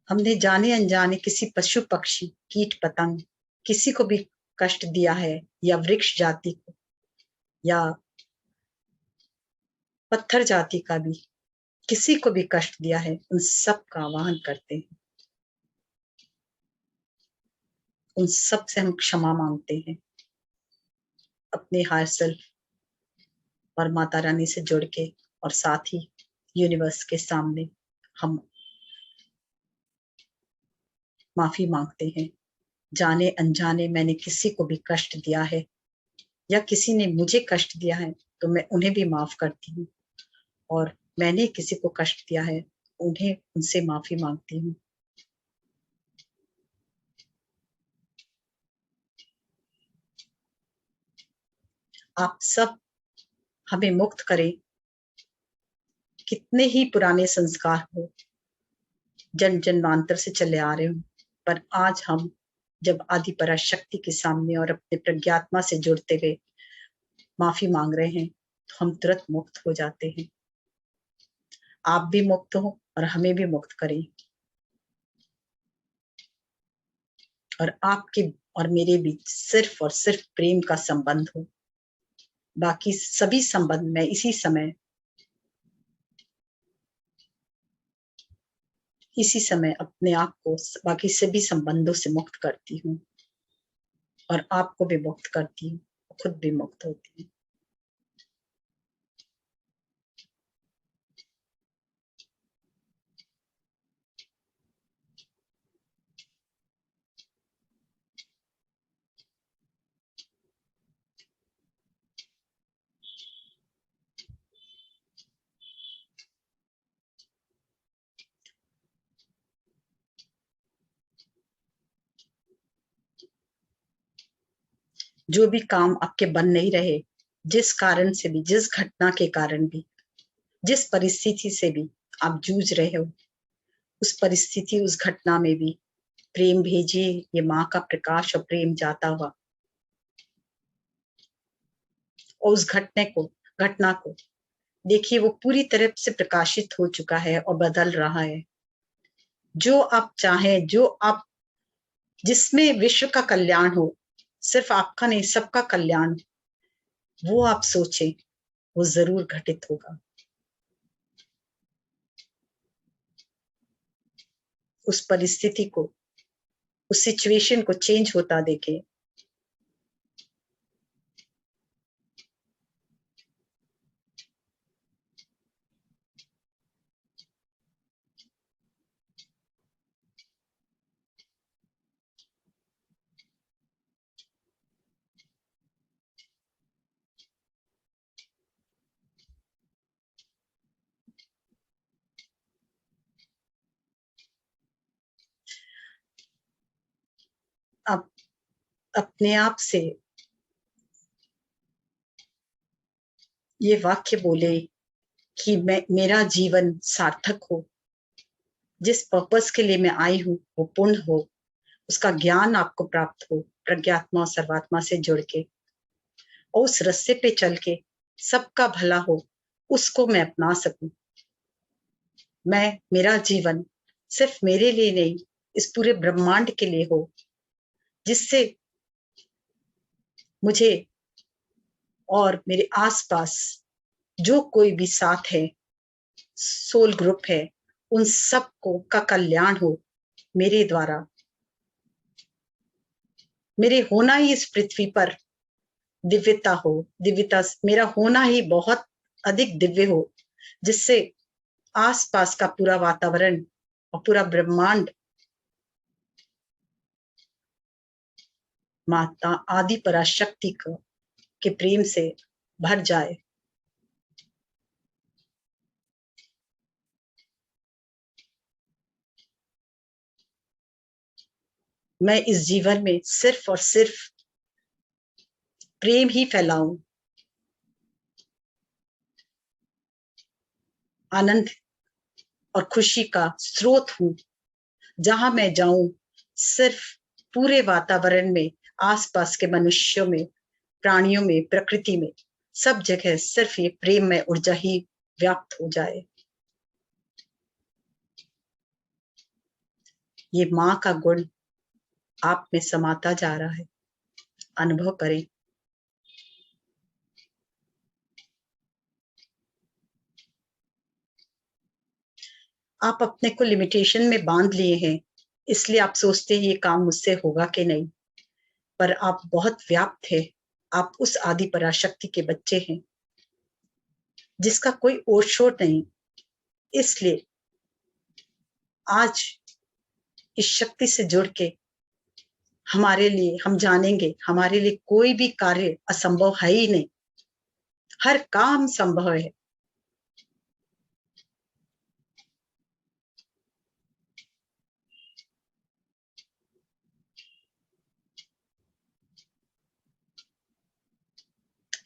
हमने जाने अनजाने किसी पशु पक्षी कीट पतंग किसी को भी कष्ट दिया है, या वृक्ष जाति को या पत्थर जाति का भी किसी को भी कष्ट दिया है, उन सब का आह्वान करते हैं। उन सब से हम क्षमा मांगते हैं, अपने हायर सेल्फ और माता रानी से जुड़ के, और साथ ही यूनिवर्स के सामने हम माफी मांगते हैं। जाने अनजाने मैंने किसी को भी कष्ट दिया है या किसी ने मुझे कष्ट दिया है तो मैं उन्हें भी माफ करती हूँ, और मैंने किसी को कष्ट दिया है उन्हें उनसे माफी मांगती हूँ। आप सब हमें मुक्त करें। कितने ही पुराने संस्कार हो, जन्म जन्मांतर से चले आ रहे हो, पर आज हम जब आदि पराशक्ति के सामने और अपने प्रज्ञात्मा से जुड़ते हुए माफी मांग रहे हैं तो हम तुरंत मुक्त हो जाते हैं। आप भी मुक्त हो और हमें भी मुक्त करें, और आपके और मेरे बीच सिर्फ और सिर्फ प्रेम का संबंध हो। बाकी सभी संबंध मैं इसी समय अपने आप को बाकी सभी संबंधों से मुक्त करती हूँ, और आपको भी मुक्त करती हूँ, खुद भी मुक्त होती हूँ। जो भी काम आपके बन नहीं रहे, जिस कारण से भी, जिस घटना के कारण भी, जिस परिस्थिति से भी आप जूझ रहे हो, उस परिस्थिति उस घटना में भी प्रेम भेजिए। ये माँ का प्रकाश और प्रेम जाता हुआ, और उस घटना को देखिए, वो पूरी तरह से प्रकाशित हो चुका है और बदल रहा है। जो आप चाहें, जो आप जिसमें विश्व का कल्याण हो, सिर्फ आपका नहीं सबका कल्याण, वो आप सोचें, वो जरूर घटित होगा। उस परिस्थिति को, उस सिचुएशन को चेंज होता देखें। आप अपने आप से ये वाक्य बोले कि मेरा जीवन सार्थक हो, जिस पर्पस के लिए मैं आई हूँ वो पूर्ण हो, उसका ज्ञान आपको प्राप्त हो प्रज्ञात्मा और सर्वात्मा से जुड़ के, और उस रास्ते पे चल के सबका भला हो, उसको मैं अपना सकूं। मेरा जीवन सिर्फ मेरे लिए नहीं, इस पूरे ब्रह्मांड के लिए हो, जिससे मुझे और मेरे आसपास जो कोई भी साथ है, सोल ग्रुप है, उन सबको का कल्याण हो मेरे द्वारा। मेरे होना ही इस पृथ्वी पर दिव्यता हो, दिव्यता मेरा होना ही बहुत अधिक दिव्य हो, जिससे आसपास का पूरा वातावरण और पूरा ब्रह्मांड माता आदि पराशक्ति के प्रेम से भर जाए। मैं इस जीवन में सिर्फ और सिर्फ प्रेम ही फैलाऊं, आनंद और खुशी का स्रोत हूं। जहां मैं जाऊं, सिर्फ पूरे वातावरण में, आसपास के मनुष्यों में, प्राणियों में, प्रकृति में, सब जगह सिर्फ ये प्रेम में ऊर्जा ही व्याप्त हो जाए। ये माँ का गुण आप में समाता जा रहा है। अनुभव करें। आप अपने को लिमिटेशन में बांध लिए हैं, इसलिए आप सोचते हैं ये काम मुझसे होगा कि नहीं, पर आप बहुत व्याप्त है। आप उस आदि पराशक्ति के बच्चे हैं जिसका कोई ओर शोर नहीं। इसलिए आज इस शक्ति से जुड़ के हमारे लिए, हम जानेंगे हमारे लिए कोई भी कार्य असंभव है ही नहीं, हर काम संभव है।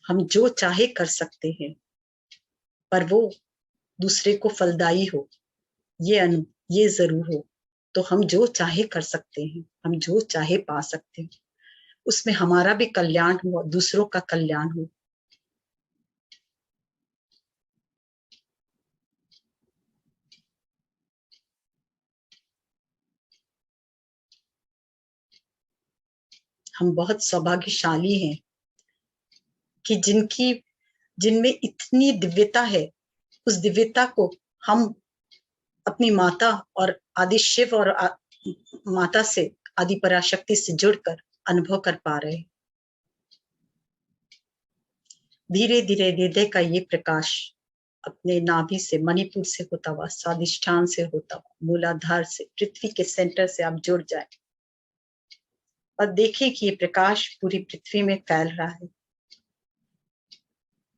हम जो चाहे कर सकते हैं, पर वो दूसरे को फलदायी हो, ये जरूर हो। तो हम जो चाहे कर सकते हैं, हम जो चाहे पा सकते हैं, उसमें हमारा भी कल्याण हो, दूसरों का कल्याण हो। हम बहुत सौभाग्यशाली हैं कि जिनमें इतनी दिव्यता है, उस दिव्यता को हम अपनी माता और आदि शिव और माता से, आदि पराशक्ति से जुड़कर अनुभव कर पा रहे हैं। धीरे धीरे हृदय का ये प्रकाश अपने नाभि से, मणिपुर से होता हुआ, स्वादिष्ठान से होता हुआ, मूलाधार से, पृथ्वी के सेंटर से आप जुड़ जाए और देखिए कि ये प्रकाश पूरी पृथ्वी में फैल रहा है।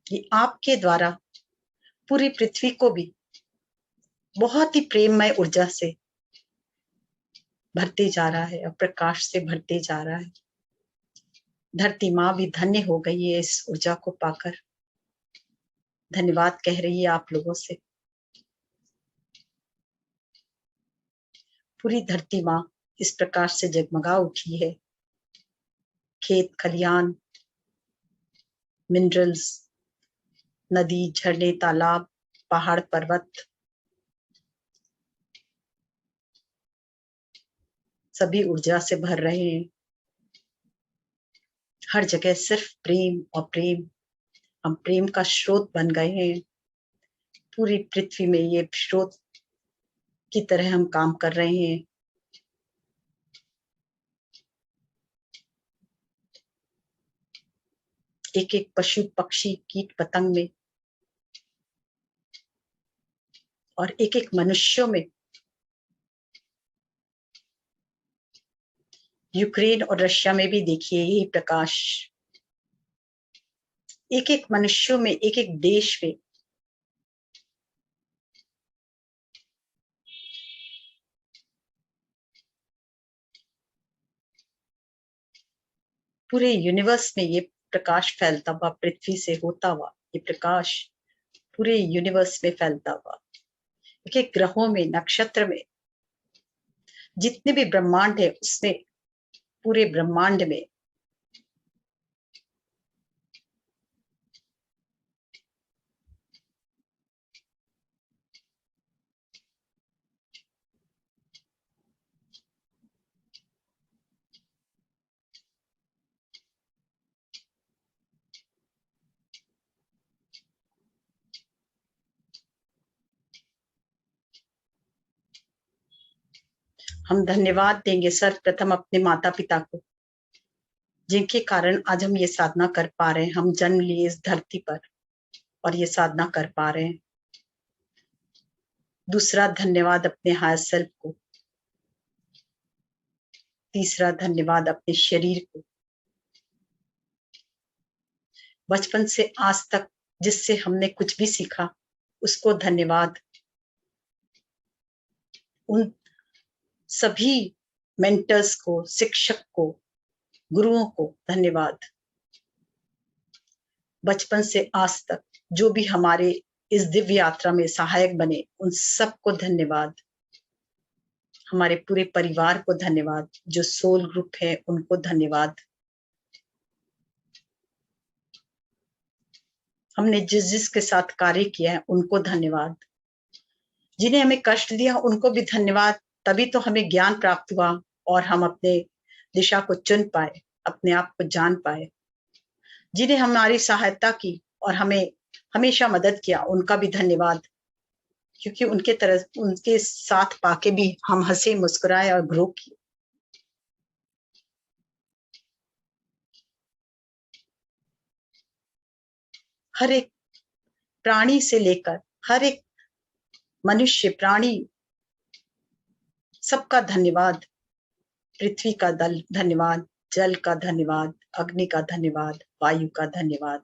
ये आपके द्वारा पूरी पृथ्वी को भी बहुत ही प्रेममय ऊर्जा से भरते जा रहा है और प्रकाश से भरते जा रहा है। धरती माँ भी धन्य हो गई है इस ऊर्जा को पाकर। धन्यवाद कह रही है आप लोगों से। पूरी धरती माँ इस प्रकाश से जगमगा उठी है। खेत खलियान, मिनरल्स, नदी, झरने, तालाब, पहाड़, पर्वत, सभी ऊर्जा से भर रहे हैं। हर जगह सिर्फ प्रेम और प्रेम। हम प्रेम का स्रोत बन गए हैं। पूरी पृथ्वी में ये स्रोत की तरह हम काम कर रहे हैं। एक एक पशु, पक्षी, कीट पतंग में और एक एक मनुष्यों में, यूक्रेन और रशिया में भी देखिए यही प्रकाश। एक एक मनुष्यों में, एक एक देश में, पूरे यूनिवर्स में ये प्रकाश फैलता हुआ, पृथ्वी से होता हुआ ये प्रकाश पूरे यूनिवर्स में फैलता हुआ, एक एक ग्रहों में, नक्षत्र में, जितने भी ब्रह्मांड है उसमें, पूरे ब्रह्मांड में हम धन्यवाद देंगे सर्वप्रथम अपने माता पिता को, जिनके कारण आज हम ये साधना कर पा रहे हैं। हम जन्म लिए इस धरती पर और ये साधना कर पा रहे हैं। दूसरा धन्यवाद अपने हायर सेल्फ को। तीसरा धन्यवाद अपने शरीर को, बचपन से आज तक जिससे हमने कुछ भी सीखा उसको धन्यवाद। उन सभी मेंटर्स को, शिक्षक को, गुरुओं को धन्यवाद। बचपन से आज तक जो भी हमारे इस दिव्य यात्रा में सहायक बने, उन सबको धन्यवाद। हमारे पूरे परिवार को धन्यवाद, जो सोल ग्रुप है उनको धन्यवाद। हमने जिस जिसके साथ कार्य किया है उनको धन्यवाद। जिन्हें हमें कष्ट दिया उनको भी धन्यवाद, तभी तो हमें ज्ञान प्राप्त हुआ और हम अपने दिशा को चुन पाए, अपने आप को जान पाए। जिन्हें हमारी सहायता की और हमें हमेशा मदद किया उनका भी धन्यवाद, क्योंकि उनके साथ पाके भी हम हंसे, मुस्कुराए और ग्रो किए। हर एक प्राणी से लेकर हर एक मनुष्य, प्राणी, सबका धन्यवाद। पृथ्वी का धन्यवाद, जल का धन्यवाद, अग्नि का धन्यवाद, वायु का धन्यवाद,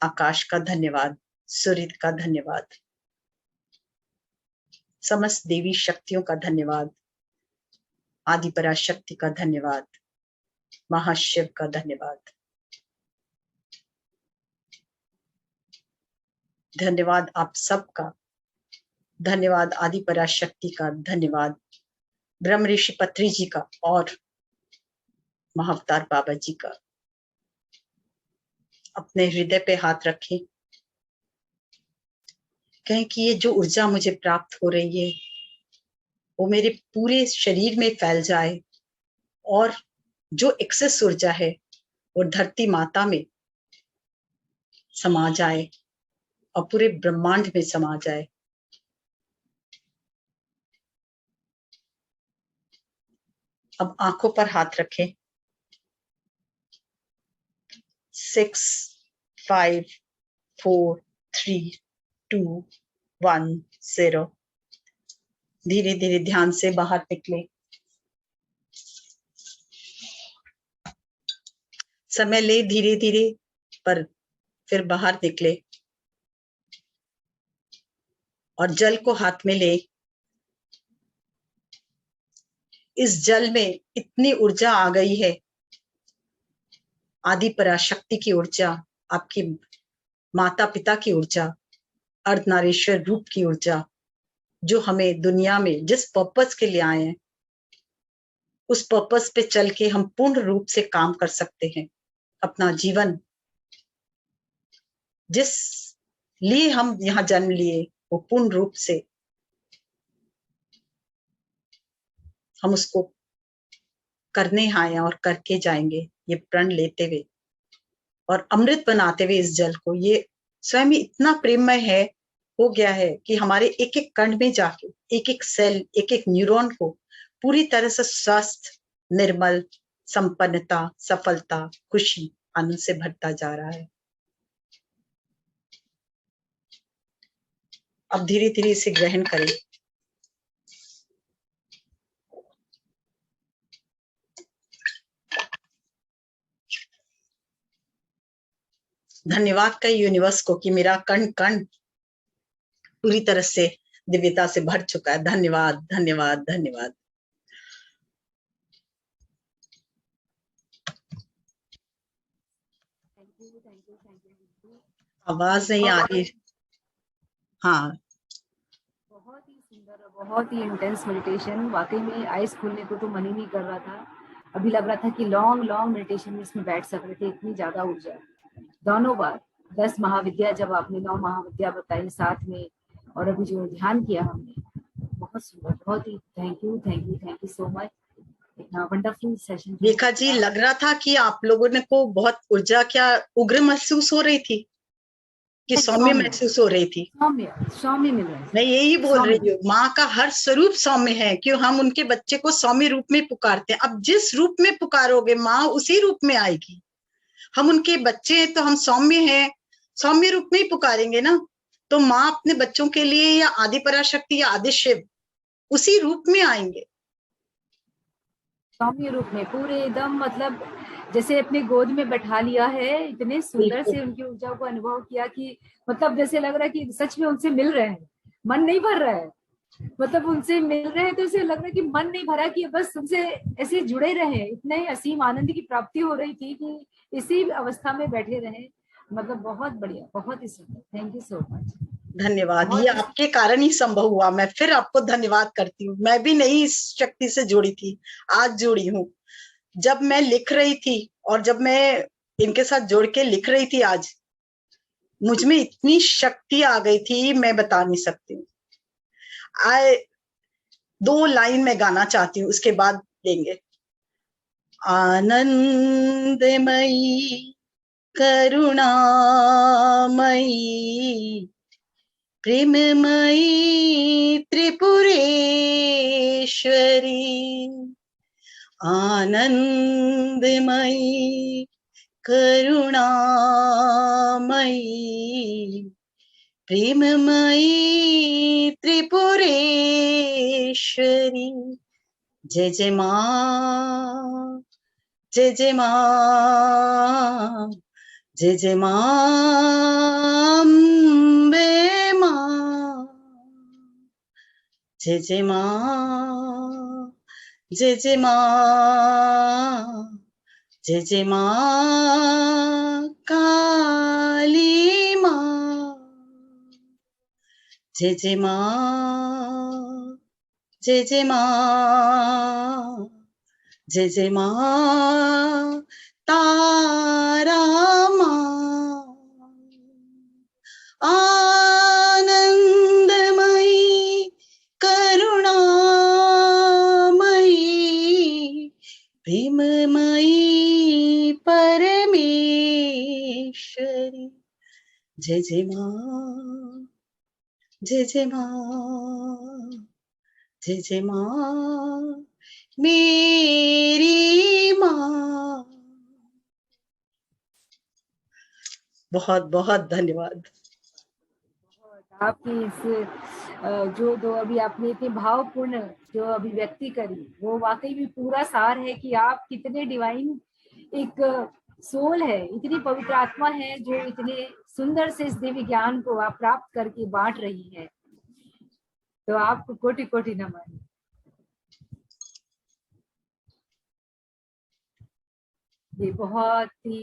आकाश का धन्यवाद, सूर्य का धन्यवाद, समस्त देवी शक्तियों का धन्यवाद, आदि पराशक्ति का धन्यवाद, महाशिव का धन्यवाद। धन्यवाद आप सबका, धन्यवाद आदि पराशक्ति का, धन्यवाद ब्रह्म ऋषि पत्री जी का और महाअवतार बाबा जी का। अपने हृदय पे हाथ रखें, कहें कि ये जो ऊर्जा मुझे प्राप्त हो रही है वो मेरे पूरे शरीर में फैल जाए और जो एक्सेस ऊर्जा है वो धरती माता में समा जाए और पूरे ब्रह्मांड में समा जाए। अब आंखों पर हाथ रखें। 6, 5, 4, 3, 2, 1, 0। धीरे धीरे ध्यान से बाहर निकले। समय ले धीरे धीरे, पर फिर बाहर निकले और जल को हाथ में ले। इस जल में इतनी ऊर्जा आ गई है, आदि पराशक्ति की ऊर्जा, आपकी माता पिता की ऊर्जा, अर्धनारीश्वर रूप की ऊर्जा, जो हमें दुनिया में जिस पर्पस के लिए आए हैं उस पर्पस पे चल के हम पूर्ण रूप से काम कर सकते हैं। अपना जीवन जिस लिए हम यहाँ जन्म लिए वो पूर्ण रूप से हम उसको करने आए और करके जाएंगे, ये प्रण लेते हुए और अमृत बनाते हुए इस जल को। ये स्वयं ही इतना प्रेममय है, हो गया है कि हमारे एक एक कण में जाके एक एक सेल, एक एक न्यूरॉन को पूरी तरह से स्वस्थ, निर्मल, संपन्नता, सफलता, खुशी, आनंद से भरता जा रहा है। अब धीरे धीरे इसे ग्रहण करें। धन्यवाद का यूनिवर्स को कि मेरा कण कण पूरी तरह से दिव्यता से भर चुका है। धन्यवाद, धन्यवाद, धन्यवाद। आवाज नहीं आ रही। हाँ, बहुत ही सुंदर और बहुत ही इंटेंस मेडिटेशन। वाकई में आइस खोलने को तो मन ही नहीं कर रहा था। अभी लग रहा था कि लॉन्ग लॉन्ग मेडिटेशन में इसमें बैठ सक रहे थे, इतनी ज्यादा ऊर्जा। दोनों बार 10 महाविद्या, जब आपने 9 महाविद्या बताई साथ में, और अभी जो ध्यान किया हमने, बहुत सुंदर, बहुत ही थैंक यू सो मच। इतना वंडरफुल सेशन। रेखा जी, लग रहा था कि आप लोगों ने को बहुत ऊर्जा, क्या उग्र महसूस हो रही थी कि सौम्य महसूस हो रही थी? सौम्य मिल रहा है। मैं यही बोल रही हूँ, माँ का हर स्वरूप सौम्य है, क्यों हम उनके बच्चे को सौम्य रूप में पुकारते हैं। अब जिस रूप में पुकारोगे माँ उसी रूप में आएगी। हम उनके बच्चे हैं तो हम सौम्य हैं, सौम्य रूप में ही पुकारेंगे ना। तो माँ अपने बच्चों के लिए या आदि पराशक्ति या आदि शिव उसी रूप में आएंगे, सौम्य रूप में, पूरे एकदम, मतलब जैसे अपने गोद में बैठा लिया है। इतने सुंदर से उनकी ऊर्जा को अनुभव किया कि मतलब जैसे लग रहा है कि सच में उनसे मिल रहे हैं, मन नहीं भर रहा है। मतलब उनसे मिल रहे हैं तो उसे लग रहा है कि मन नहीं भरा, कि बस उनसे ऐसे जुड़े रहे, इतने असीम आनंद की प्राप्ति हो रही थी कि इसी अवस्था में बैठे रहे। मतलब बहुत बढ़िया, बहुत ही सुंदर, थैंक यू सो मच। धन्यवाद, ये बहुत ही आपके कारण ही संभव हुआ। मैं फिर आपको धन्यवाद करती हूँ। मैं भी नहीं इस शक्ति से जुड़ी थी, आज जुड़ी हूँ। जब मैं लिख रही थी और जब मैं इनके साथ जुड़ के लिख रही थी, आज मुझ में इतनी शक्ति आ गई थी, मैं बता नहीं सकती हूँ। आए 2 लाइन में गाना चाहती हूँ, उसके बाद देंगे। आनंदमयी करुणामयी प्रेममयी त्रिपुरेश्वरी, आनंदमयी करुणामयी प्रेममयी त्रिपुरेश्वरी। जय जय माँ, जय जय माँ, जय जय माँ अम्बे माँ, जय जय माँ, जय जय माँ, जय जय माँ काली माँ, जय जय माँ, जय जय माँ, जय जय माँ तारा माँ, आनंदमयी करुणामयी प्रेममयी परमेश्वरी। जय जय माँ, जय जय माँ, जय जय माँ मेरी माँ। बहुत बहुत धन्यवाद। आपकी इस जो दो अभी आपने इतनी भावपूर्ण जो अभिव्यक्ति करी, वो वाकई में पूरा सार है कि आप कितने डिवाइन एक सोल है, इतनी पवित्र आत्मा है जो इतने सुंदर से इस दिव्य ज्ञान को आप प्राप्त करके बांट रही है। तो आपको कोटि कोटि नमन। ये बहुत ही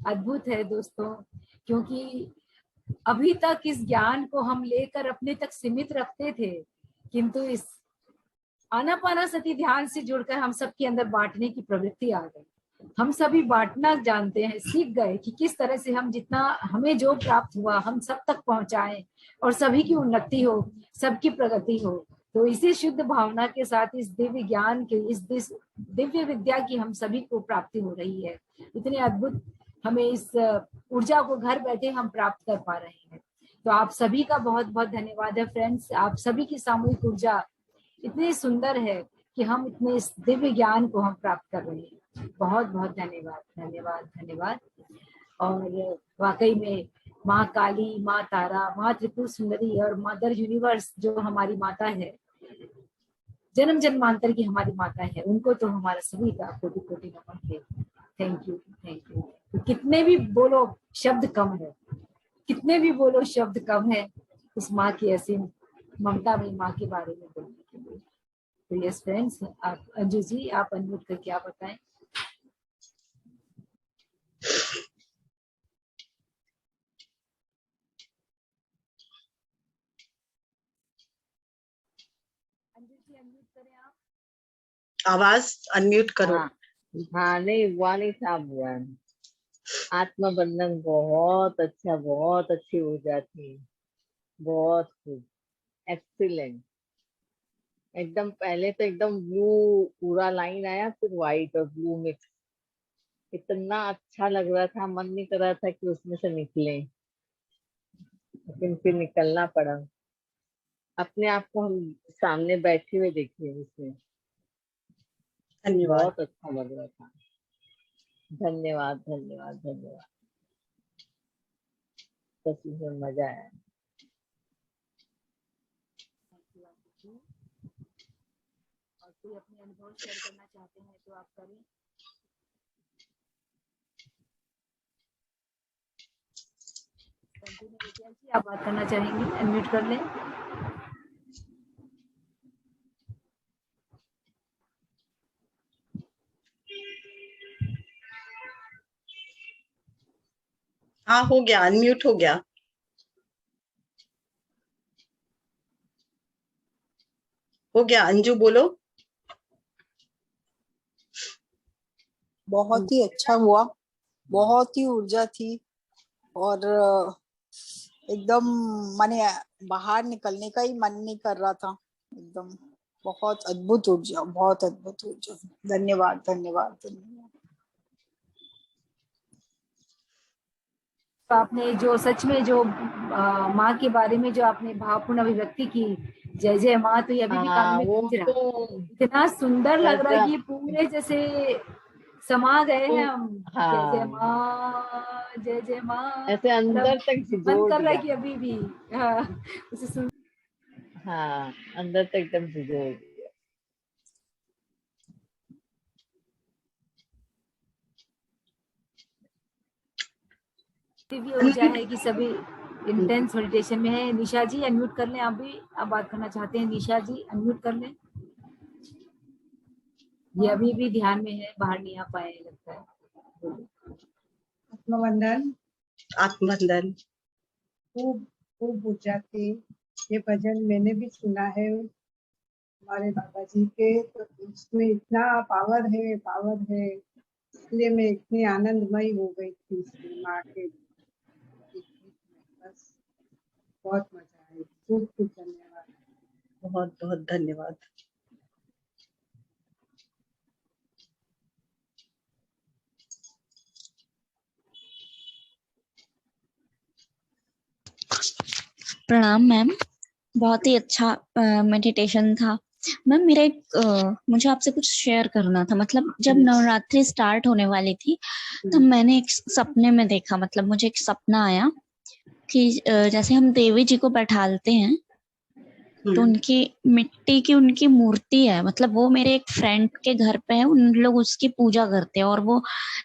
अद्भुत है दोस्तों, क्योंकि अभी तक इस ज्ञान को हम लेकर अपने तक सीमित रखते थे, किंतु इस आनापानासति ध्यान से जुड़कर हम सबके अंदर बांटने की प्रवृत्ति आ गई। हम सभी बांटना जानते हैं, सीख गए कि किस तरह से हम जितना हमें जो प्राप्त हुआ हम सब तक पहुंचाएं और सभी की उन्नति हो, सबकी प्रगति हो। तो इसी शुद्ध भावना के साथ इस दिव्य ज्ञान के, इस दिव्य विद्या की हम सभी को प्राप्ति हो रही है। इतने अद्भुत हमें इस ऊर्जा को घर बैठे हम प्राप्त कर पा रहे हैं। तो आप सभी का बहुत बहुत धन्यवाद है फ्रेंड्स। आप सभी की सामूहिक ऊर्जा इतनी सुंदर है कि हम इतने इस दिव्य ज्ञान को हम प्राप्त कर रहे हैं। बहुत बहुत धन्यवाद, धन्यवाद, धन्यवाद। और वाकई में माँ काली, माँ तारा, माँ त्रिपुर सुंदरी और मदर यूनिवर्स जो हमारी माता है, जन्म जन्मांतर की हमारी माता है, उनको तो हमारा सभी का कोटि कोटि नमन है। Thank you, thank you. तो कितने भी बोलो शब्द कम है, कितने भी बोलो शब्द कम है उस माँ की ऐसी ममता में, माँ के बारे में बोलने के लिए। तो यस फ्रेंड्स, आप अंजू जी आप अनम्यूट करके आप बताएं। अंजू जी अनम्यूट करें आप। आवाज अनम्यूट करो। हाँ हाँ, नहीं हुआ नहीं था, हुआ। आत्मबंधन बहुत अच्छा, बहुत अच्छी ऊर्जा थी, बहुत खूब, एक्सीलेंट। एकदम पहले तो एकदम ब्लू पूरा लाइन आया, फिर व्हाइट और ब्लू मिक्स, इतना अच्छा लग रहा था, मन नहीं कर रहा था कि उसमें से निकले, लेकिन फिर निकलना पड़ा। अपने आप को हम सामने बैठे हुए देखिए उसमें, धन्यवाद। बहुत अच्छा लग रहा था। धन्यवाद, धन्यवाद, धन्यवाद, सच में मजा आया। और कोई अपने अनुभव शेयर करना चाहते हैं तो आप करें। कंटिन्यू विजय जी, आप बात करना चाहेंगे, अनम्यूट कर लें। हाँ हो गया, अनम्यूट हो गया। हो गया, अंजू बोलो। बहुत ही अच्छा हुआ, बहुत ही ऊर्जा थी और एकदम माने बाहर निकलने का ही मन नहीं कर रहा था एकदम। बहुत अद्भुत ऊर्जा, बहुत अद्भुत ऊर्जा। धन्यवाद धन्यवाद धन्यवाद। तो आपने जो सच में जो माँ के बारे में जो आपने भावपूर्ण अभिव्यक्ति की, जय जय माँ, तो ये अभी भी कानों हाँ में वो गूंज रहा, तो इतना सुंदर लग रहा है ऐसा कि पूरे जैसे समा गए तो हैं हम। जय जय हाँ माँ, जय जय माँ, ऐसे मतलब अंदर तक मन झिझोड़ कर रहा है दिया। कि अभी भी हाँ, उसे सुन। हाँ अंदर तक एकदम झिझोड़ दिया। दिव्य ऊर्जा है कि सभी इंटेंस मेडिटेशन में है। निशा जी अनम्यूट कर लें, आप भी आप बात करना चाहते हैं, निशा जी अनम्यूट कर लें। ये अभी भी ध्यान में है, बाहर नहीं आ पाए लगता है। आत्मवंदन। आत्मवंदन। खूब खूब ऊर्जा थी। ये भजन मैंने भी सुना है हमारे दादाजी के, तो उसमें इतना पावर है, इसलिए मैं इतनी आनंदमयी हो गई थी इसमें माँ के गीत में। बस बहुत मजा आई, खूब खूब धन्यवाद। बहुत बहुत धन्यवाद। प्रणाम मैम, बहुत ही अच्छा मेडिटेशन था। मैम मेरा मुझे आपसे कुछ शेयर करना था। मतलब जब नवरात्रि स्टार्ट होने वाली थी तब मैंने एक सपने में देखा, मतलब मुझे एक सपना आया कि जैसे हम देवी जी को बैठालते हैं तो उनकी मिट्टी की उनकी मूर्ति है, मतलब वो मेरे एक फ्रेंड के घर पे है, उन लोग उसकी पूजा करते हैं और वो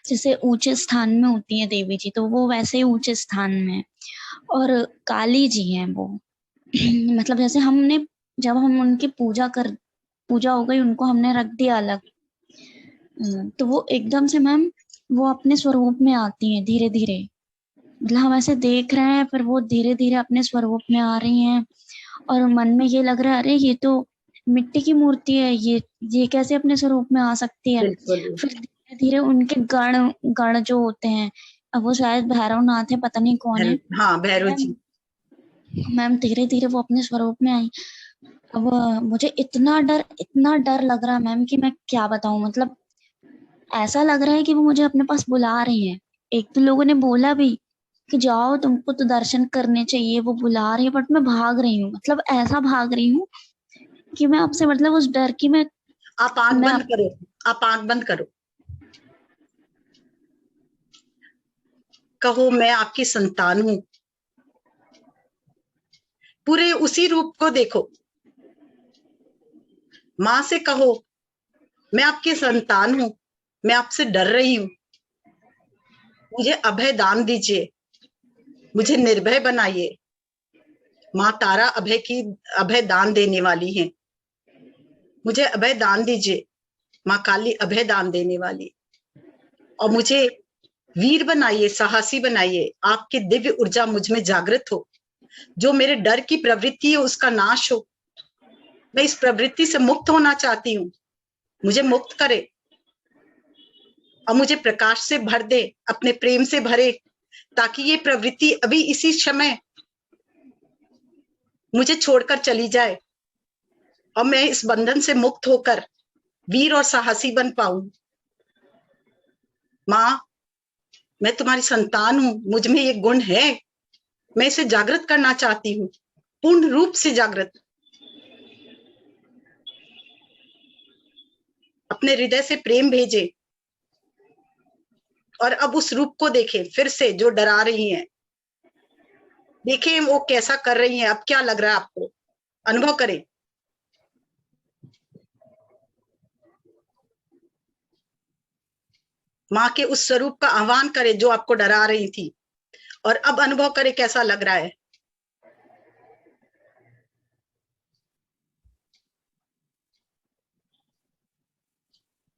जैसे ऊंचे स्थान में होती है देवी जी, तो वो वैसे ही ऊंचे स्थान में है। और काली जी हैं वो मतलब जैसे हमने जब हम उनकी पूजा हो गई, उनको हमने रख दिया अलग, तो वो एकदम से मैम वो अपने स्वरूप में आती हैं धीरे धीरे। मतलब हम ऐसे देख रहे हैं फिर वो धीरे धीरे अपने स्वरूप में आ रही हैं और मन में ये लग रहा है अरे ये तो मिट्टी की मूर्ति है, ये कैसे अपने स्वरूप में आ सकती है। बिल्कुल। फिर धीरे धीरे उनके गण गण जो होते हैं, अब वो शायद भैरव नाथ है, पता नहीं कौन है। हाँ भैरव जी। मैम धीरे धीरे वो अपने स्वरूप में आई। अब मुझे इतना डर लग रहा है मैम कि मैं क्या बताऊं। मतलब ऐसा लग रहा है कि वो मुझे अपने पास बुला रही हैं। एक तो लोगों ने बोला भी कि जाओ तुमको तो दर्शन करने चाहिए, वो बुला रही है, बट मैं भाग रही हूँ। मतलब ऐसा भाग रही हूँ कि मैं आपसे मतलब उस डर की आप आंख बंद करो, आप आंख बंद करो, कहो मैं आपकी संतान हूँ। पूरे उसी रूप को देखो, माँ से कहो मैं आपकी संतान हूँ, मैं आपसे डर रही हूँ, मुझे अभय दान दीजिए, मुझे निर्भय बनाइए। माँ तारा अभय दान देने वाली है, मुझे अभय दान दीजिए। माँ काली अभय दान देने वाली, और मुझे वीर बनाइए, साहसी बनाइए। आपकी दिव्य ऊर्जा मुझ में जागृत हो, जो मेरे डर की प्रवृत्ति है उसका नाश हो। मैं इस प्रवृत्ति से मुक्त होना चाहती हूँ, मुझे मुक्त करे और मुझे प्रकाश से भर दे, अपने प्रेम से भरे, ताकि ये प्रवृत्ति अभी इसी समय मुझे छोड़कर चली जाए और मैं इस बंधन से मुक्त होकर वीर और साहसी बन पाऊं। माँ मैं तुम्हारी संतान हूं, मुझ में ये गुण है, मैं इसे जागृत करना चाहती हूँ, पूर्ण रूप से जागृत। अपने हृदय से प्रेम भेजे और अब उस रूप को देखें फिर से, जो डरा रही हैं। देखें वो कैसा कर रही हैं, अब क्या लग रहा है आपको, अनुभव करें। माँ के उस स्वरूप का आह्वान करें जो आपको डरा रही थी, और अब अनुभव करें कैसा लग रहा है।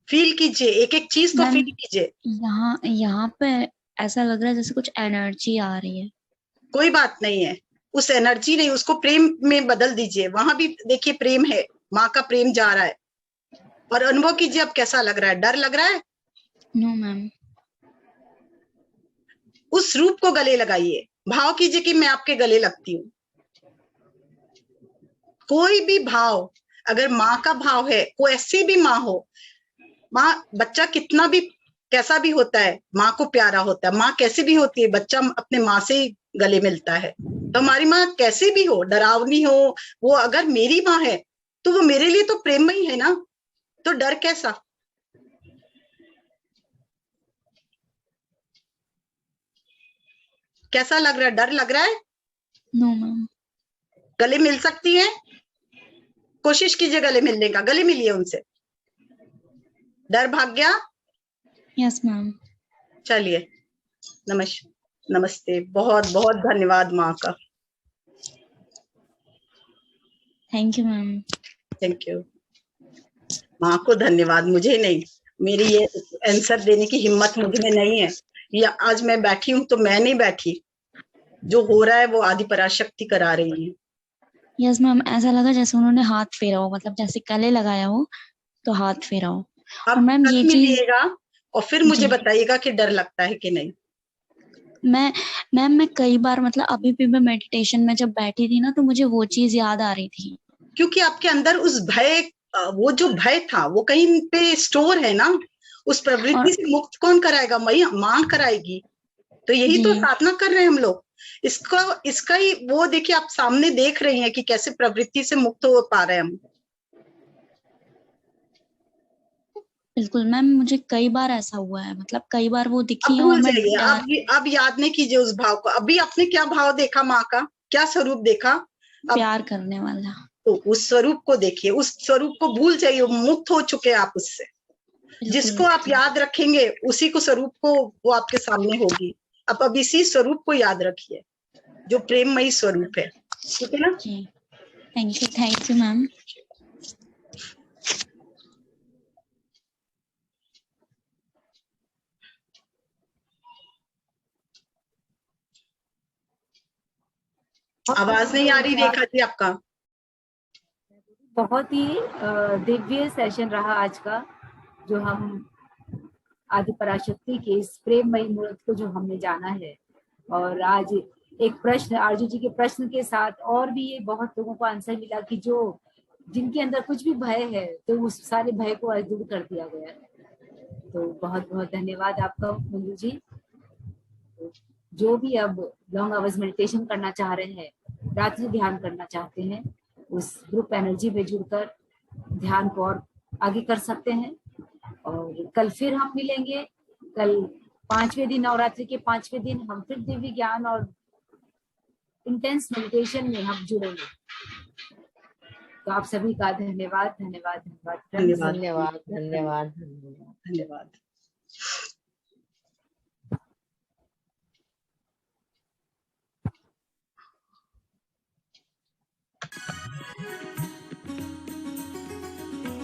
फील कीजिए, एक एक चीज को फील कीजिए। यहाँ पे ऐसा लग रहा है जैसे कुछ एनर्जी आ रही है। कोई बात नहीं है, उस एनर्जी नहीं, उसको प्रेम में बदल दीजिए। वहां भी देखिए प्रेम है, माँ का प्रेम जा रहा है। और अनुभव कीजिए अब कैसा लग रहा है, डर लग रहा है? No ma'am. उस रूप को गले लगाइए, भाव कीजिए कि मैं आपके गले लगती हूँ। कोई भी भाव, अगर माँ का भाव है, कोई ऐसी भी माँ हो, माँ, बच्चा कितना भी कैसा भी होता है, माँ को प्यारा होता है। माँ कैसी भी होती है, बच्चा अपने माँ से ही गले मिलता है। तो हमारी माँ कैसी भी हो, डरावनी हो, वो अगर मेरी माँ है तो वो मेरे लिए तो प्रेममयी है ना, तो डर कैसा? कैसा लग रहा है, डर लग रहा है? No ma'am. गले मिल सकती है? कोशिश कीजिए गले मिलने का, गले मिलिए उनसे। डर भाग गया? Yes ma'am. चलिए, नमस्ते, बहुत बहुत धन्यवाद माँ का। Thank you ma'am. Thank you. माँ को धन्यवाद, मुझे नहीं। मेरी ये आंसर देने की हिम्मत मुझ में नहीं है। ये आज मैं बैठी हूँ तो मैं नहीं बैठी, जो हो रहा है वो आदि पराशक्ति करा रही है। यस मैम, ऐसा लगा जैसे उन्होंने हाथ फेरा हो, मतलब जैसे गले लगाया हो तो हाथ फेरा हो। और आप मैम कल ये चीज मिलिएगा और फिर मुझे जी, बताइएगा कि डर लगता है कि नहीं। मैं कई बार, मतलब अभी भी मैं मेडिटेशन में जब बैठी थी ना, तो मुझे वो चीज याद आ रही थी। क्योंकि आपके अंदर उस भय, वो जो भय था वो कहीं पे स्टोर है ना। उस प्रवृत्ति और से मुक्त कौन कराएगा? माँ कराएगी। तो यही तो जी, साधना कर रहे हैं हम लोग। इसका ही वो देखिए, आप सामने देख रही हैं कि कैसे प्रवृत्ति से मुक्त हो पा रहे हैं हम। बिल्कुल मैम, मुझे कई बार ऐसा हुआ है, मतलब कई बार वो दिखी अब है और भूल मैं जाइए, अब याद नहीं कीजिए उस भाव को। अभी आपने क्या भाव देखा, माँ का क्या स्वरूप देखा? अब प्यार करने वाला। तो उस स्वरूप को देखिए, उस स्वरूप को भूल जाइए, मुक्त हो चुके हैं आप उससे। जिसको आप बिल्कुल याद रखेंगे उसी को स्वरूप को, वो आपके सामने होगी। आप अब इसी स्वरूप को याद रखिए, जो प्रेममयी स्वरूप है। ठीक है ना? जी। Thank you ma'am. आवाज नहीं आ रही रेखा जी आपका। बहुत ही दिव्य सेशन रहा आज का, जो हम आदि पराशक्ति के इस प्रेममयी मूर्त को जो हमने जाना है। और आज एक प्रश्न, आरजू जी के प्रश्न के साथ और भी ये बहुत लोगों को आंसर मिला कि जो जिनके अंदर कुछ भी भय है, तो उस सारे भय को आज दूर कर दिया गया है। तो बहुत बहुत धन्यवाद आपका मंजू जी। जो भी अब लॉन्ग आवर्स मेडिटेशन करना चाह रहे हैं, रात्रि ध्यान करना चाहते हैं, उस ग्रुप एनर्जी में जुड़कर ध्यान को और आगे कर सकते हैं। और कल फिर हम मिलेंगे। कल 5वें दिन, नवरात्रि के 5वें दिन हम फिर दिव्य ज्ञान और इंटेंस मेडिटेशन में हम जुड़ेंगे। तो आप सभी का धन्यवाद, धन्यवाद, धन्यवाद, धन्यवाद, धन्यवाद। धन्यवाद।